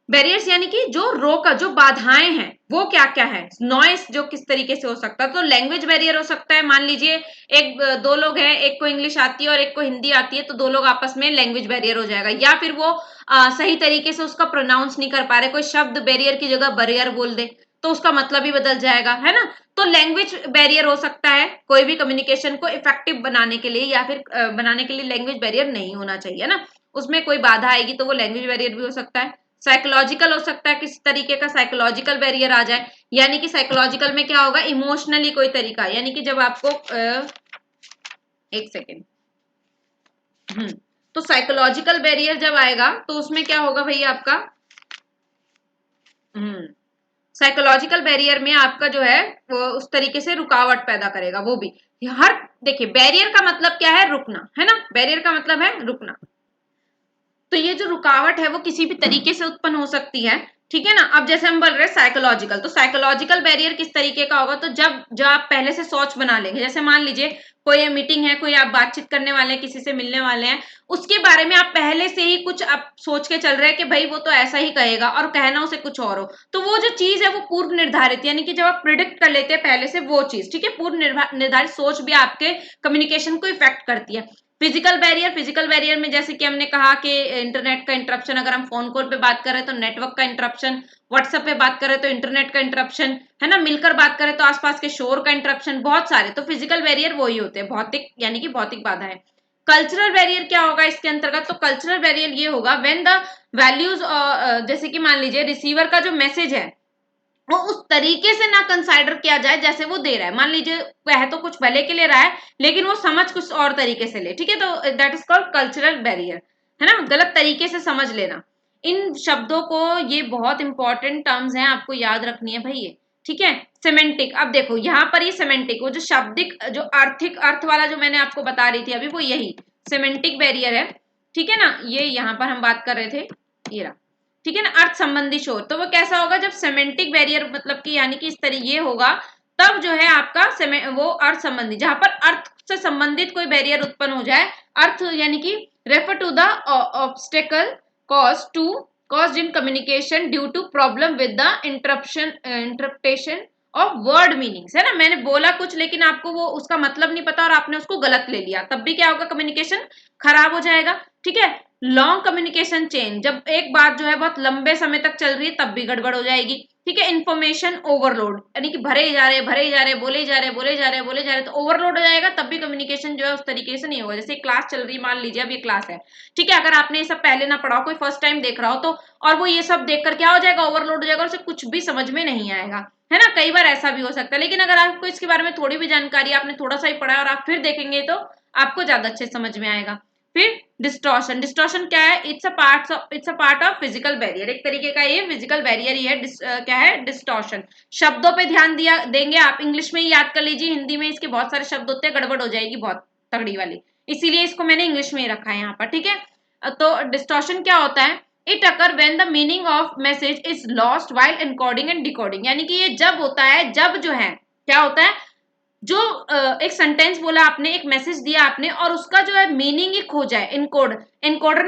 बैरियर्स यानी कि जो रोक, जो बाधाएं हैं वो क्या क्या है। नॉइस जो किस तरीके से हो सकता है, तो लैंग्वेज बैरियर हो सकता है। मान लीजिए एक दो लोग हैं, एक को इंग्लिश आती है और एक को हिंदी आती है, तो दो लोग आपस में लैंग्वेज बैरियर हो जाएगा। या फिर वो सही तरीके से उसका प्रोनाउंस नहीं कर पा रहे, कोई शब्द बैरियर की जगह बैरियर बोल दे तो उसका मतलब ही बदल जाएगा, है ना। तो लैंग्वेज बैरियर हो सकता है, कोई भी कम्युनिकेशन को इफेक्टिव बनाने के लिए या फिर बनाने के लिए लैंग्वेज बैरियर नहीं होना चाहिए ना, उसमें कोई बाधा आएगी तो वो लैंग्वेज बैरियर भी हो सकता है। साइकोलॉजिकल हो सकता है, किस तरीके का साइकोलॉजिकल बैरियर आ जाए, यानी कि साइकोलॉजिकल में क्या होगा, इमोशनली कोई तरीका, यानी कि जब आपको एक सेकेंड, तो साइकोलॉजिकल बैरियर जब आएगा तो उसमें क्या होगा भैया आपका, साइकोलॉजिकल बैरियर में आपका जो है वो उस तरीके से रुकावट पैदा करेगा। वो भी हर, देखिए बैरियर का मतलब क्या है, रुकना, है ना, बैरियर का मतलब है रुकना। तो ये जो रुकावट है वो किसी भी तरीके से उत्पन्न हो सकती है, ठीक है ना। अब जैसे हम बोल रहे हैं साइकोलॉजिकल, तो साइकोलॉजिकल बैरियर किस तरीके का होगा, तो जब आप पहले से सोच बना लेंगे, जैसे मान लीजिए कोई मीटिंग है, कोई आप बातचीत करने वाले हैं, किसी से मिलने वाले हैं, उसके बारे में आप पहले से ही कुछ आप सोच के चल रहे हैं कि भाई वो तो ऐसा ही कहेगा और कहना उसे कुछ और हो, तो वो जो चीज है वो पूर्व निर्धारित, यानी कि जब आप प्रिडिक्ट कर लेते हैं पहले से वो चीज, ठीक है, पूर्व निर्धारित सोच भी आपके कम्युनिकेशन को इफेक्ट करती है। फिजिकल बैरियर, फिजिकल बैरियर में जैसे कि हमने कहा कि इंटरनेट का इंटरप्शन, अगर हम फोन कॉल पे बात कर रहे हैं तो नेटवर्क का इंटरप्शन, व्हाट्सएप पे बात कर रहे हैं तो इंटरनेट का इंटरप्शन, है ना, मिलकर बात करें तो आसपास के शोर का इंटरप्शन, बहुत सारे। तो फिजिकल बैरियर वही होते हैं, भौतिक यानी कि भौतिक बाधा है। कल्चरल बैरियर क्या होगा इसके अंतर्गत, तो कल्चरल बैरियर ये होगा व्हेन द वैल्यूज, जैसे कि मान लीजिए रिसीवर का जो मैसेज है वो उस तरीके से ना कंसाइडर किया जाए जैसे वो दे रहा है। मान लीजिए वह तो कुछ भले के लिए रहा है लेकिन वो समझ कुछ और तरीके से ले, ठीक है, तो that is called cultural barrier, है ना, गलत तरीके से समझ लेना। इन शब्दों को, ये बहुत इंपॉर्टेंट टर्म्स हैं, आपको याद रखनी है भाई ये, ठीक है। सेमेंटिक, अब देखो यहाँ पर ये सेमेंटिक, वो जो शाब्दिक, जो आर्थिक अर्थ वाला जो मैंने आपको बता रही थी अभी, वो यही सेमेंटिक बैरियर है, ठीक है ना। ये यहाँ पर हम बात कर रहे थे, ये रहा, ठीक है ना, अर्थ संबंधी शोर। तो वो कैसा होगा, जब सेमेंटिक बैरियर मतलब कि यानी कि इस तरह ये होगा, तब जो है आपका वो अर्थ संबंधी, जहां पर अर्थ से संबंधित कोई बैरियर उत्पन्न हो जाए, अर्थ यानी कि refer to the obstacle caused in communication due to problem with the interpretation of word meanings, है ना, मैंने बोला कुछ लेकिन आपको वो उसका मतलब नहीं पता और आपने उसको गलत ले लिया, तब भी क्या होगा, कम्युनिकेशन खराब हो जाएगा, ठीक है। लॉन्ग कम्युनिकेशन चेन, जब एक बात जो है बहुत लंबे समय तक चल रही है तब भी गड़बड़ हो जाएगी, ठीक है। इन्फॉर्मेशन ओवरलोड, यानी कि भरे ही जा रहे, भरे ही जा रहे, बोले जा रहे, बोले जा रहे, बोले जा रहे, तो ओवरलोड हो जाएगा, तब भी कम्युनिकेशन जो है उस तरीके से नहीं होगा। जैसे क्लास चल रही, मान लीजिए अब ये क्लास है, ठीक है, अगर आपने ये सब पहले ना पढ़ा हो, कोई फर्स्ट टाइम देख रहा हो तो, और वो ये सब देखकर क्या हो जाएगा, ओवरलोड हो जाएगा और उसे कुछ भी समझ में नहीं आएगा, है ना, कई बार ऐसा भी हो सकता है। लेकिन अगर आपको इसके बारे में थोड़ी भी जानकारी, आपने थोड़ा सा ही पढ़ा है और आप फिर देखेंगे तो आपको ज्यादा अच्छे समझ में आएगा। फिर डिस्टॉर्शन, डिस्टॉर्शन क्या है, it's a part of physical barrier, एक तरीके का ये फिजिकल बैरियर ही है। क्या है, डिस्टॉर्शन। शब्दों पे ध्यान दिया देंगे आप, इंग्लिश में ही याद कर लीजिए, हिंदी में इसके बहुत सारे शब्द होते हैं, गड़बड़ हो जाएगी बहुत तगड़ी वाली, इसीलिए इसको मैंने इंग्लिश में ही रखा है यहाँ पर, ठीक है। तो डिस्टॉर्शन क्या होता है, it occur when the meaning of message is lost while encoding and decoding, यानी कि ये जब होता है, जब जो है क्या होता है, जो एक सेंटेंस बोला आपने, एक मैसेज दिया आपने और उसका जो है मीनिंग ही खो जाए, इनकोडर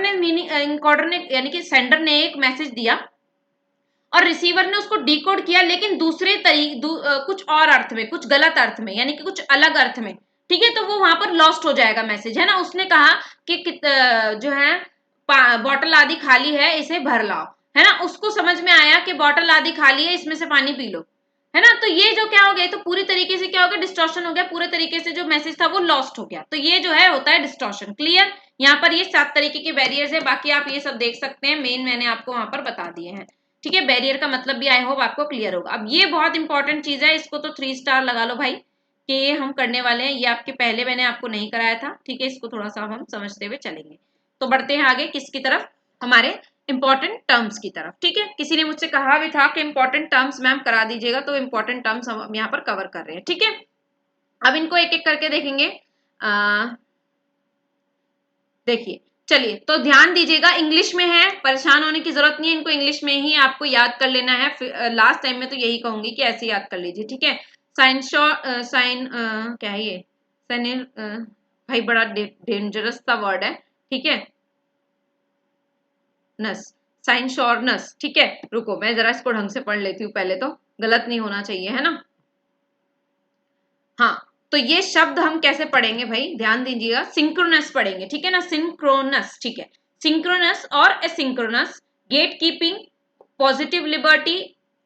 ने यानी कि सेंडर ने एक मैसेज दिया और रिसीवर ने उसको डिकोड किया, लेकिन दूसरे कुछ और अर्थ में, कुछ गलत अर्थ में, यानी कि कुछ अलग अर्थ में, ठीक है, तो वो वहां पर लॉस्ट हो जाएगा मैसेज, है ना। उसने कहा कि जो है बॉटल आदि खाली है, इसे भर लाओ, है ना। उसको समझ में आया कि बॉटल आदि खाली है, इसमें से पानी पी लो, है ना। तो ये जो क्या हो गया, तो पूरी तरीके से क्या हो गया, डिस्टॉर्शन हो गया, पूरे तरीके से जो मैसेज था वो लॉस्ट हो गया। तो ये जो है होता है डिस्टॉर्शन। क्लियर। यहाँ पर ये 7 तरीके के बैरियर्स है, बाकी आप ये सब देख सकते हैं, मेन मैंने आपको वहां पर बता दिए हैं। ठीक है, बैरियर का मतलब भी आई होप आपको क्लियर होगा। अब ये बहुत इंपॉर्टेंट चीज है, इसको तो 3 स्टार लगा लो भाई, कि ये हम करने वाले हैं। ये आपके पहले मैंने आपको नहीं कराया था, ठीक है। इसको थोड़ा सा हम समझते हुए चलेंगे। तो बढ़ते हैं आगे किसकी तरफ, हमारे इंपॉर्टेंट टर्म्स की तरफ। ठीक है, किसी ने मुझसे कहा भी था कि इंपॉर्टेंट टर्म्स मैम करा दीजिएगा, तो इंपॉर्टेंट टर्म्स हम यहाँ पर कवर कर रहे हैं। ठीक है, अब इनको एक एक करके देखेंगे। देखिए, चलिए तो ध्यान दीजिएगा, इंग्लिश में है, परेशान होने की जरूरत नहीं है, इनको इंग्लिश में ही आपको याद कर लेना है। लास्ट टाइम में तो यही कहूंगी कि ऐसे याद कर लीजिए। ठीक है, साइन साइन क्या है ये, साइन भाई बड़ा डेंजरस सा वर्ड है। ठीक है, नस, साइन श्योरनेस। ठीक है, रुको मैं जरा इसको ढंग से पढ़ लेती हूँ पहले, तो गलत नहीं होना चाहिए, है ना। हाँ, तो ये शब्द हम कैसे पढ़ेंगे भाई, ध्यान दीजिएगा, सिंक्रोनस पढ़ेंगे। ठीक है ना, सिंक्रोनस। ठीक है, सिंक्रोनस और asynchronous, gatekeeping, positive liberty,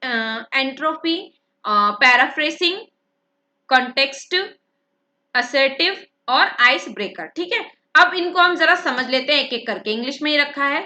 entropy, paraphrasing, context, assertive और आइस ब्रेकर। ठीक है, अब इनको हम जरा समझ लेते हैं एक एक करके। इंग्लिश में ही रखा है,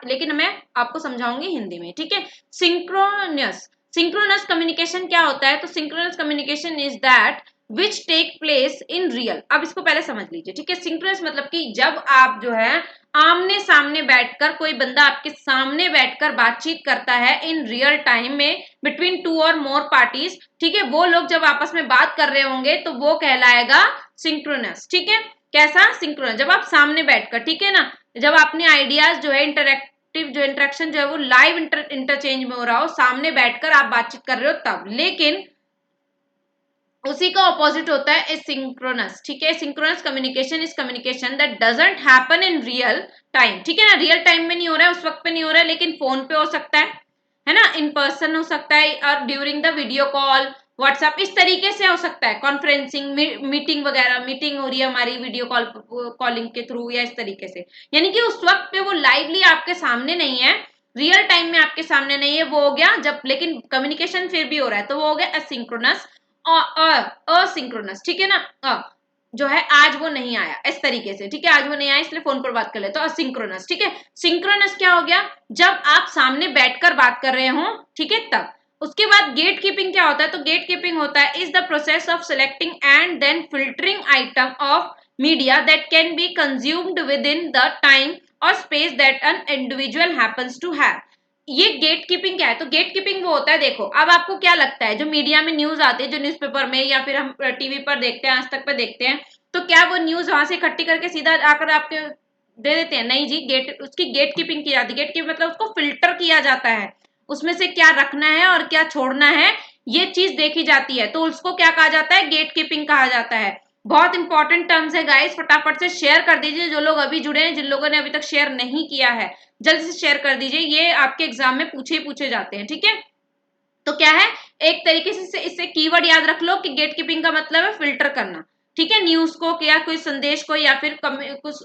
लेकिन मैं आपको समझाऊंगी हिंदी में। ठीक है, सिंक्रोनस, सिंक्रोनस कम्युनिकेशन क्या होता है, तो synchronous communication is that which take place in real. अब इसको पहले समझ लीजिए। ठीक है, सिंक्रोनस मतलब कि जब आप जो है आमने सामने बैठकर, कोई बंदा आपके सामने बैठकर बातचीत करता है इन रियल टाइम में बिटवीन 2 और मोर पार्टीज। ठीक है, वो लोग जब आपस में बात कर रहे होंगे तो वो कहलाएगा सिंक्रोनस। ठीक है, कैसा, सिंक्रोनस, जब आप सामने बैठकर, ठीक है ना, जब अपने आइडियाज जो है इंटरेक्टिव जो इंटरेक्शन जो है वो लाइव इंटरचेंज में हो रहा हो, सामने बैठकर आप बातचीत कर रहे हो तब। लेकिन उसी का ऑपोजिट होता है एसिंक्रोनस। ठीक है, synchronous communication is communication that doesn't happen in real time. ठीक है ना, रियल टाइम में नहीं हो रहा है, उस वक्त पे नहीं हो रहा है, लेकिन फोन पे हो सकता है ना, इन पर्सन हो सकता है, और during the video call, WhatsApp, इस तरीके से हो सकता है, कॉन्फ्रेंसिंग, मीटिंग वगैरह, मीटिंग हो रही है हमारी वीडियो कॉलिंग के थ्रू या इस तरीके से। यानी कि उस वक्त पे वो लाइवली आपके सामने नहीं है, रियल टाइम में आपके सामने नहीं है, वो हो गया जब, लेकिन कम्युनिकेशन फिर भी हो रहा है, तो वो हो गया असिंक्रोनस। असिंक्रोनस। ठीक है ना, जो है आज वो नहीं आया, इस तरीके से। ठीक है, आज वो नहीं आया इसलिए फोन पर बात कर ले, तो असिंक्रोनस। ठीक है, सिंक्रोनस क्या हो गया, जब आप सामने बैठकर बात कर रहे हो, ठीक है, तब। उसके बाद गेट कीपिंग क्या होता है, तो गेट कीपिंग होता है is the process of selecting and then filtering item of media that can be consumed within the time और space that an individual happens to have. ये गेट कीपिंग क्या है, तो गेट कीपिंग वो होता है, देखो अब आपको क्या लगता है, जो मीडिया में न्यूज आती है, जो न्यूज़पेपर में या फिर हम टीवी पर देखते हैं, आज तक पे देखते हैं, तो क्या वो न्यूज वहां से इकट्ठी करके सीधा आकर आपके दे देते हैं? नहीं जी, उसकी गेट कीपिंग की जाती है। गेट कीपिंग मतलब उसको फिल्टर किया जाता है, उसमें से क्या रखना है और क्या छोड़ना है, ये चीज देखी जाती है, तो उसको क्या कहा जाता है, गेट कीपिंग कहा जाता है। बहुत इंपॉर्टेंट टर्म्स है गाइस, फटाफट से शेयर कर दीजिए जो लोग अभी जुड़े हैं, जिन लोगों ने अभी तक शेयर नहीं किया है जल्दी से शेयर कर दीजिए, ये आपके एग्जाम में पूछे ही पूछे जाते हैं। ठीक है, तो क्या है, एक तरीके से इससे कीवर्ड याद रख लो कि गेट कीपिंग का मतलब है फिल्टर करना। ठीक है, न्यूज को या कोई संदेश को या फिर कुछ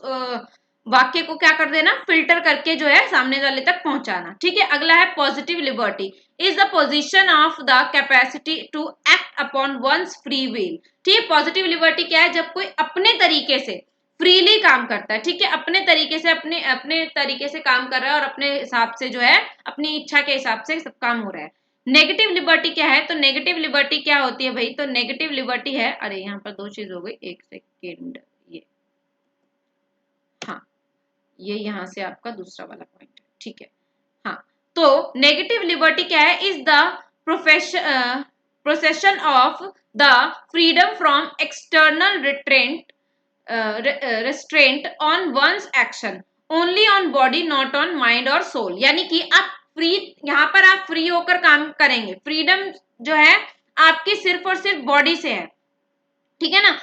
वाक्य को क्या कर देना, फिल्टर करके जो है सामने वाले तक पहुंचाना। ठीक है, अगला है positive liberty is the position of the capacity to act upon one's free will. ठीक है, पॉजिटिव लिबर्टी क्या है, जब कोई अपने तरीके से फ्रीली काम करता है। ठीक है, अपने तरीके से अपने अपने तरीके से काम कर रहा है और अपने हिसाब से जो है अपनी इच्छा के हिसाब से सब काम हो रहा है। नेगेटिव लिबर्टी क्या है, तो नेगेटिव लिबर्टी क्या होती है भाई, तो नेगेटिव लिबर्टी है, अरे यहाँ पर 2 चीज हो गई, एक सेकेंड, ये हाँ, ये यहाँ से आपका दूसरा वाला पॉइंट है। ठीक है, हाँ, तो नेगेटिव लिबर्टी क्या है, is the procession of the freedom from external restraint on one's action only on body not on mind और soul। यानी कि आप फ्री, यहाँ पर आप फ्री होकर काम करेंगे, फ्रीडम जो है आपकी सिर्फ और सिर्फ बॉडी से है। ठीक है ना,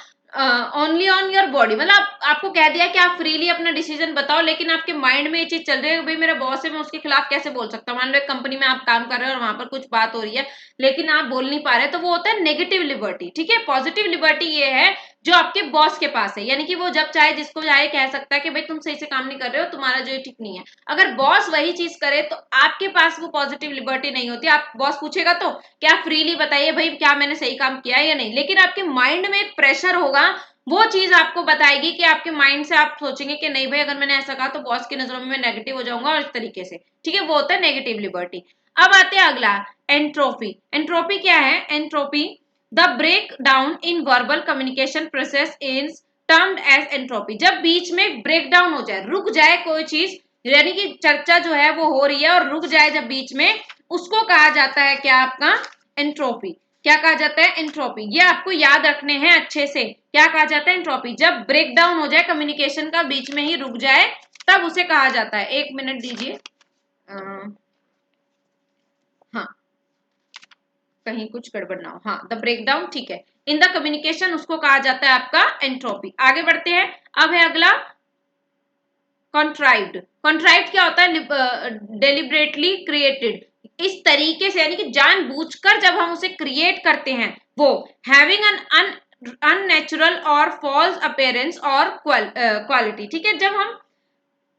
ओनली ऑन योर बॉडी, मतलब आपको कह दिया कि आप फ्रीली अपना डिसीजन बताओ, लेकिन आपके माइंड में ये चीज चल रही है, भाई मेरा बॉस है, मैं उसके खिलाफ कैसे बोल सकता हूँ। मान लो एक कंपनी में आप काम कर रहे हो और वहां पर कुछ बात हो रही है लेकिन आप बोल नहीं पा रहे, तो वो होता है नेगेटिव लिबर्टी। ठीक है, पॉजिटिव लिबर्टी ये है जो आपके बॉस के पास है, यानी कि वो जब चाहे जिसको चाहे कह सकता है कि भाई तुम सही से काम नहीं कर रहे हो, तुम्हारा जो ठीक नहीं है। अगर बॉस वही चीज करे तो आपके पास वो पॉजिटिव लिबर्टी नहीं होती। आप बॉस पूछेगा तो क्या फ्रीली बताइए भाई क्या मैंने सही काम किया है या नहीं, लेकिन आपके माइंड में एक प्रेशर होगा, वो चीज आपको बताएगी कि आपके माइंड से आप सोचेंगे कि नहीं भाई अगर मैंने ऐसा कहा तो बॉस की नजरों में मैं नेगेटिव हो जाऊंगा, और इस तरीके से, ठीक है, वो होता है नेगेटिव लिबर्टी। अब आते हैं अगला, एंट्रोपी। एंट्रोपी क्या है? Entropy the break down in verbal communication process is termed as entropy. जब बीच में ब्रेक डाउन हो जाए, रुक जाए कोई चीज, यानी कि चर्चा जो है वो हो रही है और रुक जाए जब बीच में, उसको कहा जाता है क्या? आपका एंट्रोपी। क्या कहा जाता है? एंट्रोपी। ये आपको याद रखने हैं अच्छे से, क्या कहा जाता है? एंट्रोपी। जब ब्रेक डाउन हो जाए कम्युनिकेशन का, बीच में ही रुक जाए, तब उसे कहा जाता है। एक मिनट दीजिए, हाँ कहीं कुछ गड़बड़ ना हो। हाँ, द ब्रेकडाउन, ठीक है, इन द कम्युनिकेशन, उसको कहा जाता है आपका एंट्रोपी। आगे बढ़ते हैं। अब है अगला कॉन्ट्राइव्ड। कॉन्ट्राइव्ड क्या होता है? Deliberately created. इस तरीके से, यानी कि जानबूझकर जब हम उसे क्रिएट करते हैं, वो हैविंग एन अननेचुरल और फॉल्स अपेयरेंस और क्वालिटी। ठीक है, जब हम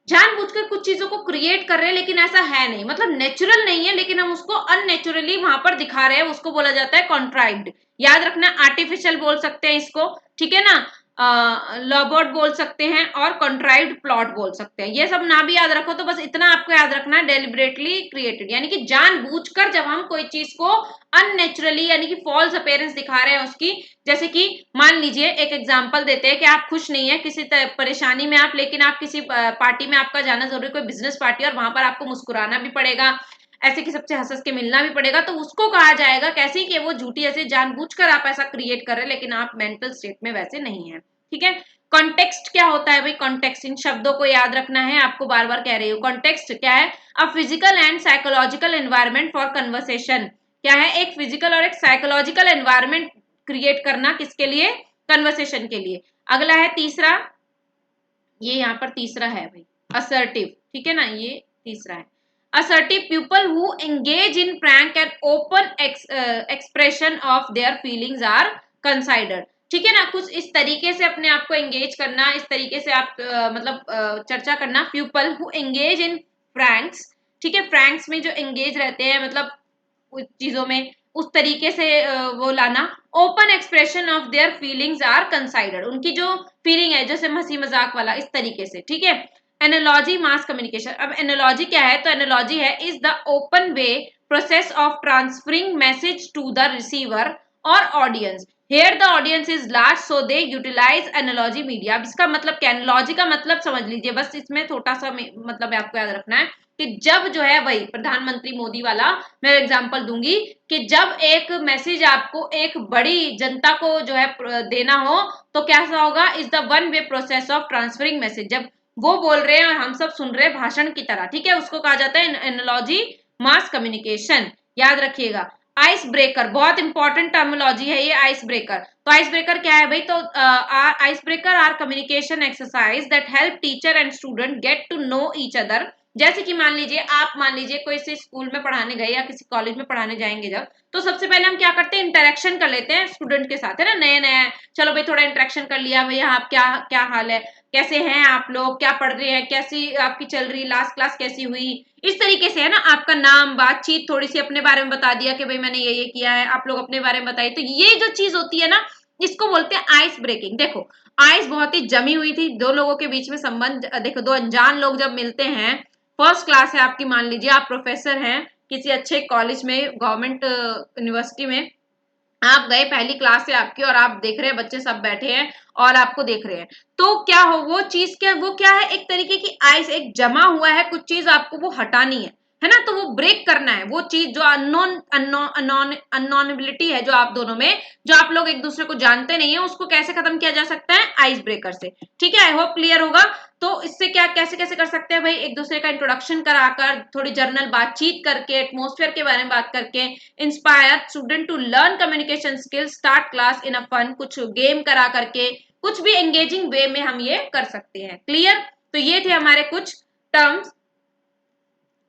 जानबूझकर कुछ चीजों को क्रिएट कर रहे हैं लेकिन ऐसा है नहीं, मतलब नेचुरल नहीं है, लेकिन हम उसको अननेचुरली वहां पर दिखा रहे हैं, उसको बोला जाता है कॉन्ट्राइव्ड। याद रखना, आर्टिफिशियल बोल सकते हैं इसको, ठीक है ना, लॉबोट बोल सकते हैं और कॉन्ट्राइव्ड प्लॉट बोल सकते हैं। ये सब ना भी याद रखो तो बस इतना आपको याद रखना है, डेलिबरेटली क्रिएटेड, यानी कि जानबूझकर जब हम कोई चीज को अननेचुरली यानी कि फॉल्स अपेयरेंस दिखा रहे हैं उसकी। जैसे कि मान लीजिए एक एग्जांपल देते हैं कि आप खुश नहीं है किसी परेशानी में आप, लेकिन आप किसी पार्टी में आपका जाना जरूरी, कोई बिजनेस पार्टी, और वहां पर आपको मुस्कुराना भी पड़ेगा, ऐसे कि सबसे हंस हंस के मिलना भी पड़ेगा, तो उसको कहा जाएगा कैसे कि वो झूठी, ऐसे जानबूझकर आप ऐसा क्रिएट कर रहे हैं लेकिन आप मेंटल स्टेट में वैसे नहीं है। ठीक है। कॉन्टेक्स्ट क्या होता है भाई? कॉन्टेक्स्ट, इन शब्दों को याद रखना है, आपको बार बार कह रही हूँ। कॉन्टेक्स्ट क्या है? A physical and psychological environment for conversation. क्या है? एक फिजिकल और एक साइकोलॉजिकल एनवायरमेंट क्रिएट करना, किसके लिए? कन्वर्सेशन के लिए। अगला है तीसरा, ये यहाँ पर तीसरा है भाई, असर्टिव। ठीक है ना, ये तीसरा है। Assertive people who engage in prank and open expression of their feelings are considered. ठीक है ना, कुछ इस तरीके से अपने आप को एंगेज करना, इस तरीके से आप चर्चा करना। People who engage in pranks, ठीक है, प्रैंक्स में जो एंगेज रहते हैं, मतलब उस चीजों में, उस तरीके से वो लाना। Open expression of their feelings are considered, उनकी जो फीलिंग है जैसे हंसी मजाक वाला, इस तरीके से। ठीक है। Analogy mass communication. अब एनालॉजी क्या है? तो एनालॉजी है is the open way process of transferring message to the receiver और audience. Here the audience is large so they utilize analogy media. अब इसका मतलब क्या? एनालॉजी का मतलब समझ लीजिए, बस इसमें छोटा सा मतलब आपको याद रखना है कि जब जो है वही प्रधानमंत्री मोदी वाला मैं एग्जांपल दूंगी कि जब एक मैसेज आपको एक बड़ी जनता को जो है देना हो, तो कैसा होगा? Is the one way process of transferring message. जब वो बोल रहे हैं और हम सब सुन रहे हैं भाषण की तरह, ठीक है, उसको कहा जाता है एनालॉजी मास कम्युनिकेशन। याद रखिएगा। आइस ब्रेकर, बहुत इंपॉर्टेंट टर्मिनोलॉजी है ये, आइस ब्रेकर। तो आइस ब्रेकर क्या है भाई? तो ice breaker are communication exercise that help teacher and student get to know each other. जैसे कि मान लीजिए, आप मान लीजिए कोई से स्कूल में पढ़ाने गए या किसी कॉलेज में पढ़ाने जाएंगे जब, तो सबसे पहले हम क्या करते हैं? इंटरेक्शन कर लेते हैं स्टूडेंट के साथ, है ना, नए नए, चलो भाई थोड़ा इंटरेक्शन कर लिया, भैया आप क्या क्या हाल है, कैसे हैं आप लोग, क्या पढ़ रहे हैं, कैसी आपकी चल रही लास्ट क्लास कैसी हुई, इस तरीके से, है ना, आपका नाम, बातचीत, थोड़ी सी अपने बारे में बता दिया कि भाई मैंने ये किया है, आप लोग अपने बारे में बताइए। तो ये जो चीज होती है ना, इसको बोलते हैं आइस ब्रेकिंग। देखो, आइस बहुत ही जमी हुई थी, दो लोगों के बीच में संबंध, देखो दो अनजान लोग जब मिलते हैं, फर्स्ट क्लास है आपकी, मान लीजिए आप प्रोफेसर हैं किसी अच्छे कॉलेज में, गवर्नमेंट यूनिवर्सिटी में, आप गए, पहली क्लास है आपकी, और आप देख रहे हैं बच्चे सब बैठे हैं और आपको देख रहे हैं, तो क्या हो वो चीज, क्या वो क्या है? एक तरीके की आइस, एक जमा हुआ है कुछ चीज, आपको वो हटानी है ना, तो वो ब्रेक करना है वो चीज, जो अननोनेबिलिटी है जो आप दोनों में, जो आप लोग एक दूसरे को जानते नहीं है, उसको कैसे खत्म किया जा सकता है? आइस ब्रेकर से। ठीक है, आई होप क्लियर होगा। तो इससे क्या, कैसे कैसे कर सकते हैं भाई? एक दूसरे का इंट्रोडक्शन कराकर, थोड़ी जर्नल बातचीत करके, एटमोस्फेयर के बारे में बात करके, inspire student to learn communication skills, start class in a fun, कुछ गेम करा करके, कुछ भी एंगेजिंग वे में हम ये कर सकते हैं। क्लियर? तो ये थे हमारे कुछ टर्म्स,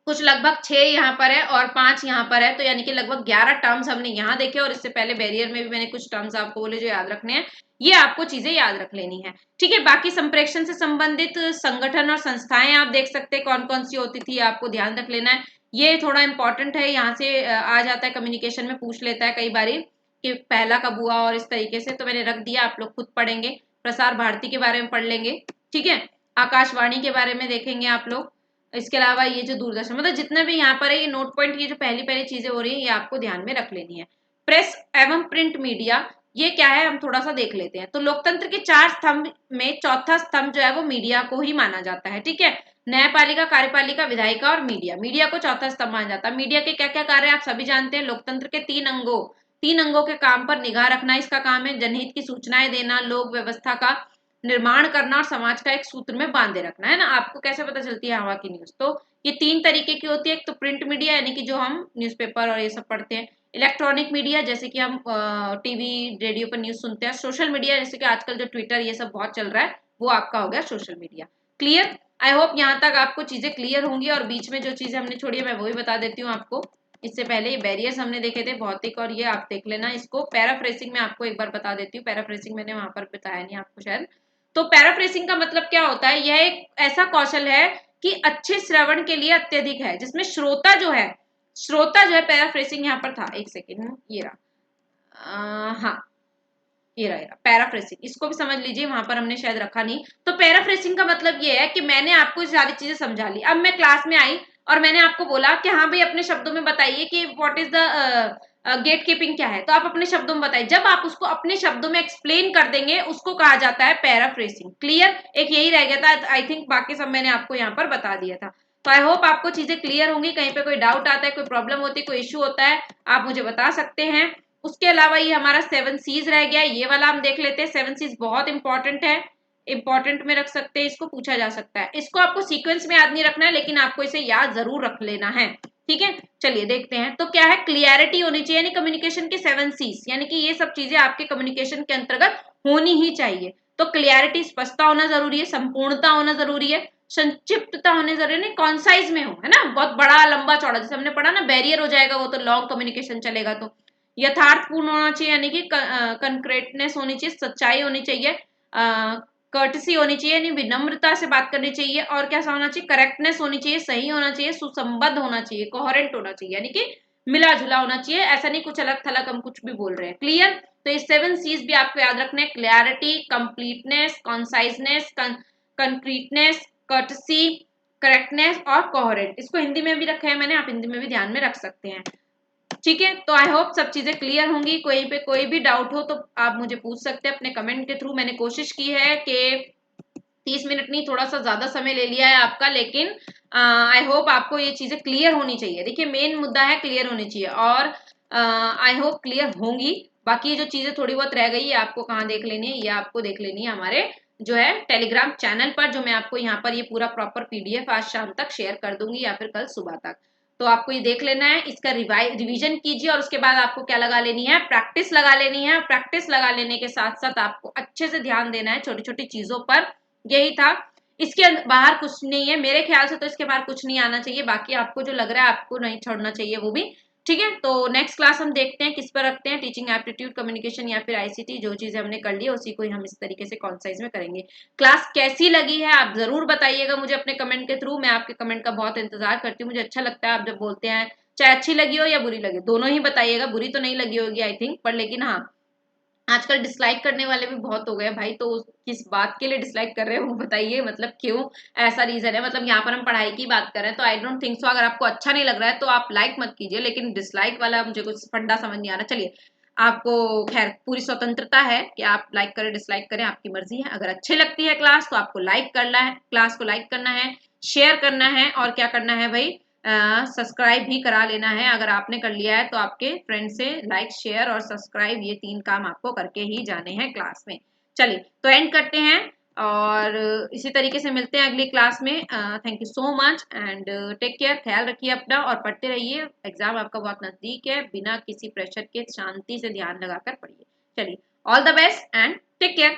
कुछ लगभग 6 यहाँ पर है और 5 यहाँ पर है, तो यानी कि लगभग 11 टर्म्स हमने यहाँ देखे, और इससे पहले बैरियर में भी मैंने कुछ टर्म्स आपको बोले जो याद रखने हैं। ये आपको चीजें याद रख लेनी है। ठीक है, बाकी संप्रेषण से संबंधित संगठन और संस्थाएं आप देख सकते हैं कौन कौन सी होती थी, आपको ध्यान रख लेना है। ये थोड़ा इंपॉर्टेंट है, यहाँ से आ जाता है, कम्युनिकेशन में पूछ लेता है कई बारी कि पहला कब हुआ और इस तरीके से, तो मैंने रख दिया, आप लोग खुद पढ़ेंगे। प्रसार भारती के बारे में पढ़ लेंगे। ठीक है, आकाशवाणी के बारे में देखेंगे आप लोग। इसके अलावा ये जो दूरदर्शन, मतलब जितने भी यहाँ पर है ये नोट पॉइंट, ये जो पहली पहली चीजें हो रही है ये आपको ध्यान में रख लेनी है। प्रेस एवं प्रिंट मीडिया, ये क्या है हम थोड़ा सा देख लेते हैं। तो लोकतंत्र के 4 स्तंभ में चौथा स्तंभ जो है वो मीडिया को ही माना जाता है। ठीक है, न्यायपालिका, कार्यपालिका, विधायिका और मीडिया, मीडिया को चौथा स्तंभ माना जाता है। मीडिया के क्या क्या कार्य आप सभी जानते हैं। लोकतंत्र के 3 अंगों के काम पर निगाह रखना इसका काम है। जनहित की सूचनाएं देना, लोक व्यवस्था का निर्माण करना और समाज का एक सूत्र में बांधे रखना, है ना। आपको कैसे पता चलती है हवा की न्यूज, तो ये 3 तरीके की होती है। एक तो प्रिंट मीडिया यानी कि जो हम न्यूज़पेपर और ये सब पढ़ते हैं। इलेक्ट्रॉनिक मीडिया जैसे कि हम टीवी रेडियो पर न्यूज सुनते हैं। सोशल मीडिया जैसे कि आजकल जो ट्विटर ये सब बहुत चल रहा है, वो आपका हो गया social media. Clear, I hope यहाँ तक आपको चीजें क्लियर होंगी। और बीच में जो चीजें हमने छोड़ी है मैं वही बता देती हूँ आपको। इससे पहले ये बैरियर्स हमने देखे थे भौतिक, और ये आप देख लेना इसको। पैराफ्रेसिंग में आपको एक बार बता देती हूँ, पैराफ्रेसिंग मैंने वहां पर बताया नहीं आपको शायद। तो पैराफ्रेसिंग का मतलब क्या होता है, यह एक ऐसा कौशल है कि अच्छे श्रवण के लिए अत्यधिक है, जिसमें श्रोता जो है, पैराफ्रेसिंग यहाँ पर था, एक सेकेंड ये रहा, हाँ ये रहेगा पैराफ्रेसिंग, इसको भी समझ लीजिए, वहां पर हमने शायद रखा नहीं। तो पैराफ्रेसिंग का मतलब ये है कि मैंने आपको सारी चीजें समझा ली, अब मैं क्लास में आई और मैंने आपको बोला कि हाँ भाई अपने शब्दों में बताइए कि what is the gate keeping क्या है, तो आप अपने शब्दों में बताइए। जब आप उसको अपने शब्दों में एक्सप्लेन कर देंगे उसको कहा जाता है पैराफ्रेसिंग। क्लियर, एक यही रह गया था, आई थिंक बाकी सब मैंने आपको यहाँ पर बता दिया था। तो आई होप आपको चीजें क्लियर होंगी। कहीं पे कोई डाउट आता है, कोई प्रॉब्लम होती है, कोई इश्यू होता है, आप मुझे बता सकते हैं। उसके अलावा ये हमारा 7 सीज रह गया, ये वाला हम देख लेते हैं। 7 सीज बहुत इंपॉर्टेंट है, इंपॉर्टेंट में रख सकते हैं, इसको पूछा जा सकता है। इसको आपको सीक्वेंस में याद नहीं रखना है, लेकिन आपको इसे याद जरूर रख लेना है। ठीक है, चलिए देखते हैं। तो क्या है, क्लियरिटी होनी चाहिए, यानी कम्युनिकेशन के 7 सीज, यानी कि ये सब चीजें आपके कम्युनिकेशन के अंतर्गत होनी ही चाहिए। तो क्लियरिटी, स्पष्टता होना जरूरी है, संपूर्णता होना जरूरी है, संक्षिप्तता होने जरूरी है, कॉन्साइज में हो, है ना, बहुत बड़ा लंबा चौड़ा, जैसे हमने पढ़ा ना बैरियर हो जाएगा वो, तो लॉन्ग कम्युनिकेशन चलेगा। तो यथार्थपूर्ण होना चाहिए, यानी कि कंक्रीटनेस होनी चाहिए, सच्चाई होनी चाहिए, कर्टसी होनी चाहिए, यानी विनम्रता से बात करनी चाहिए। और क्या होना चाहिए, करेक्टनेस होनी चाहिए, सही होना चाहिए, सुसंबद्ध होना चाहिए, कोहेरेंट होना चाहिए, यानी कि मिला जुला होना चाहिए, ऐसा नहीं कुछ अलग थलग हम कुछ भी बोल रहे हैं। क्लियर, तो ये 7 सीज भी आपको याद रखने, clarity, completeness, कॉन्साइजनेस, concreteness, courtesy, correctness और कोहेरेंट। इसको हिंदी में भी रखे हैं मैंने, आप हिंदी में भी ध्यान में रख सकते हैं। ठीक है, तो आई होप सब चीजें क्लियर होंगी। कोई पे कोई भी डाउट हो तो आप मुझे पूछ सकते हैं अपने कमेंट के थ्रू। मैंने कोशिश की है कि 30 मिनट नहीं, थोड़ा सा ज्यादा समय ले लिया है आपका, लेकिन आई होप आपको ये चीजें क्लियर होनी चाहिए। देखिए मेन मुद्दा है क्लियर होनी चाहिए, और आई होप क्लियर होंगी। बाकी जो चीजें थोड़ी बहुत रह गई है आपको कहाँ देख लेनी है, ये आपको देख लेनी है हमारे जो है टेलीग्राम चैनल पर, जो मैं आपको यहाँ पर ये पूरा प्रॉपर पीडीएफ आज शाम तक शेयर कर दूंगी या फिर कल सुबह तक। तो आपको ये देख लेना है, इसका रिवीजन कीजिए, और उसके बाद आपको क्या लगा लेनी है, प्रैक्टिस लगा लेनी है। प्रैक्टिस लगा लेने के साथ साथ आपको अच्छे से ध्यान देना है छोटी छोटी चीजों पर। यही था, इसके बाहर कुछ नहीं है मेरे ख्याल से, तो इसके बाहर कुछ नहीं आना चाहिए। बाकी आपको जो लग रहा है आपको नहीं छोड़ना चाहिए वो भी। ठीक है, तो नेक्स्ट क्लास हम देखते हैं किस पर रखते हैं, टीचिंग एप्टीट्यूड, कम्युनिकेशन या फिर आईसीटी। जो चीजें हमने कर ली है उसी को हम इस तरीके से कॉन्साइज में करेंगे। क्लास कैसी लगी है आप जरूर बताइएगा मुझे अपने कमेंट के थ्रू। मैं आपके कमेंट का बहुत इंतजार करती हूँ, मुझे अच्छा लगता है आप जब बोलते हैं, चाहे अच्छी लगी हो या बुरी लगी, दोनों ही बताइएगा। बुरी तो नहीं लगी होगी आई थिंक, पर लेकिन हाँ आजकल डिसलाइक करने वाले भी बहुत हो गए भाई, तो किस बात के लिए डिसलाइक कर रहे हो वो बताइए, मतलब क्यों, ऐसा रीजन है। मतलब यहाँ पर हम पढ़ाई की बात कर रहे हैं, तो आई डोंट थिंक सो, अगर आपको अच्छा नहीं लग रहा है तो आप लाइक मत कीजिए, लेकिन डिसलाइक वाला मुझे कुछ फंडा समझ नहीं आ रहा। चलिए, आपको खैर पूरी स्वतंत्रता है कि आप लाइक करें डिसलाइक करें, आपकी मर्जी है। अगर अच्छी लगती है क्लास तो आपको लाइक करना है, क्लास को लाइक करना है, शेयर करना है, और क्या करना है भाई, सब्सक्राइब भी करा लेना है। अगर आपने कर लिया है तो आपके फ्रेंड से लाइक शेयर और सब्सक्राइब, ये 3 काम आपको करके ही जाने हैं क्लास में। चलिए तो एंड करते हैं, और इसी तरीके से मिलते हैं अगली क्लास में। Thank you so much and take care, ख्याल रखिए अपना और पढ़ते रहिए। एग्जाम आपका बहुत नजदीक है, बिना किसी प्रेशर के शांति से ध्यान लगाकर पढ़िए। चलिए, all the best and take care.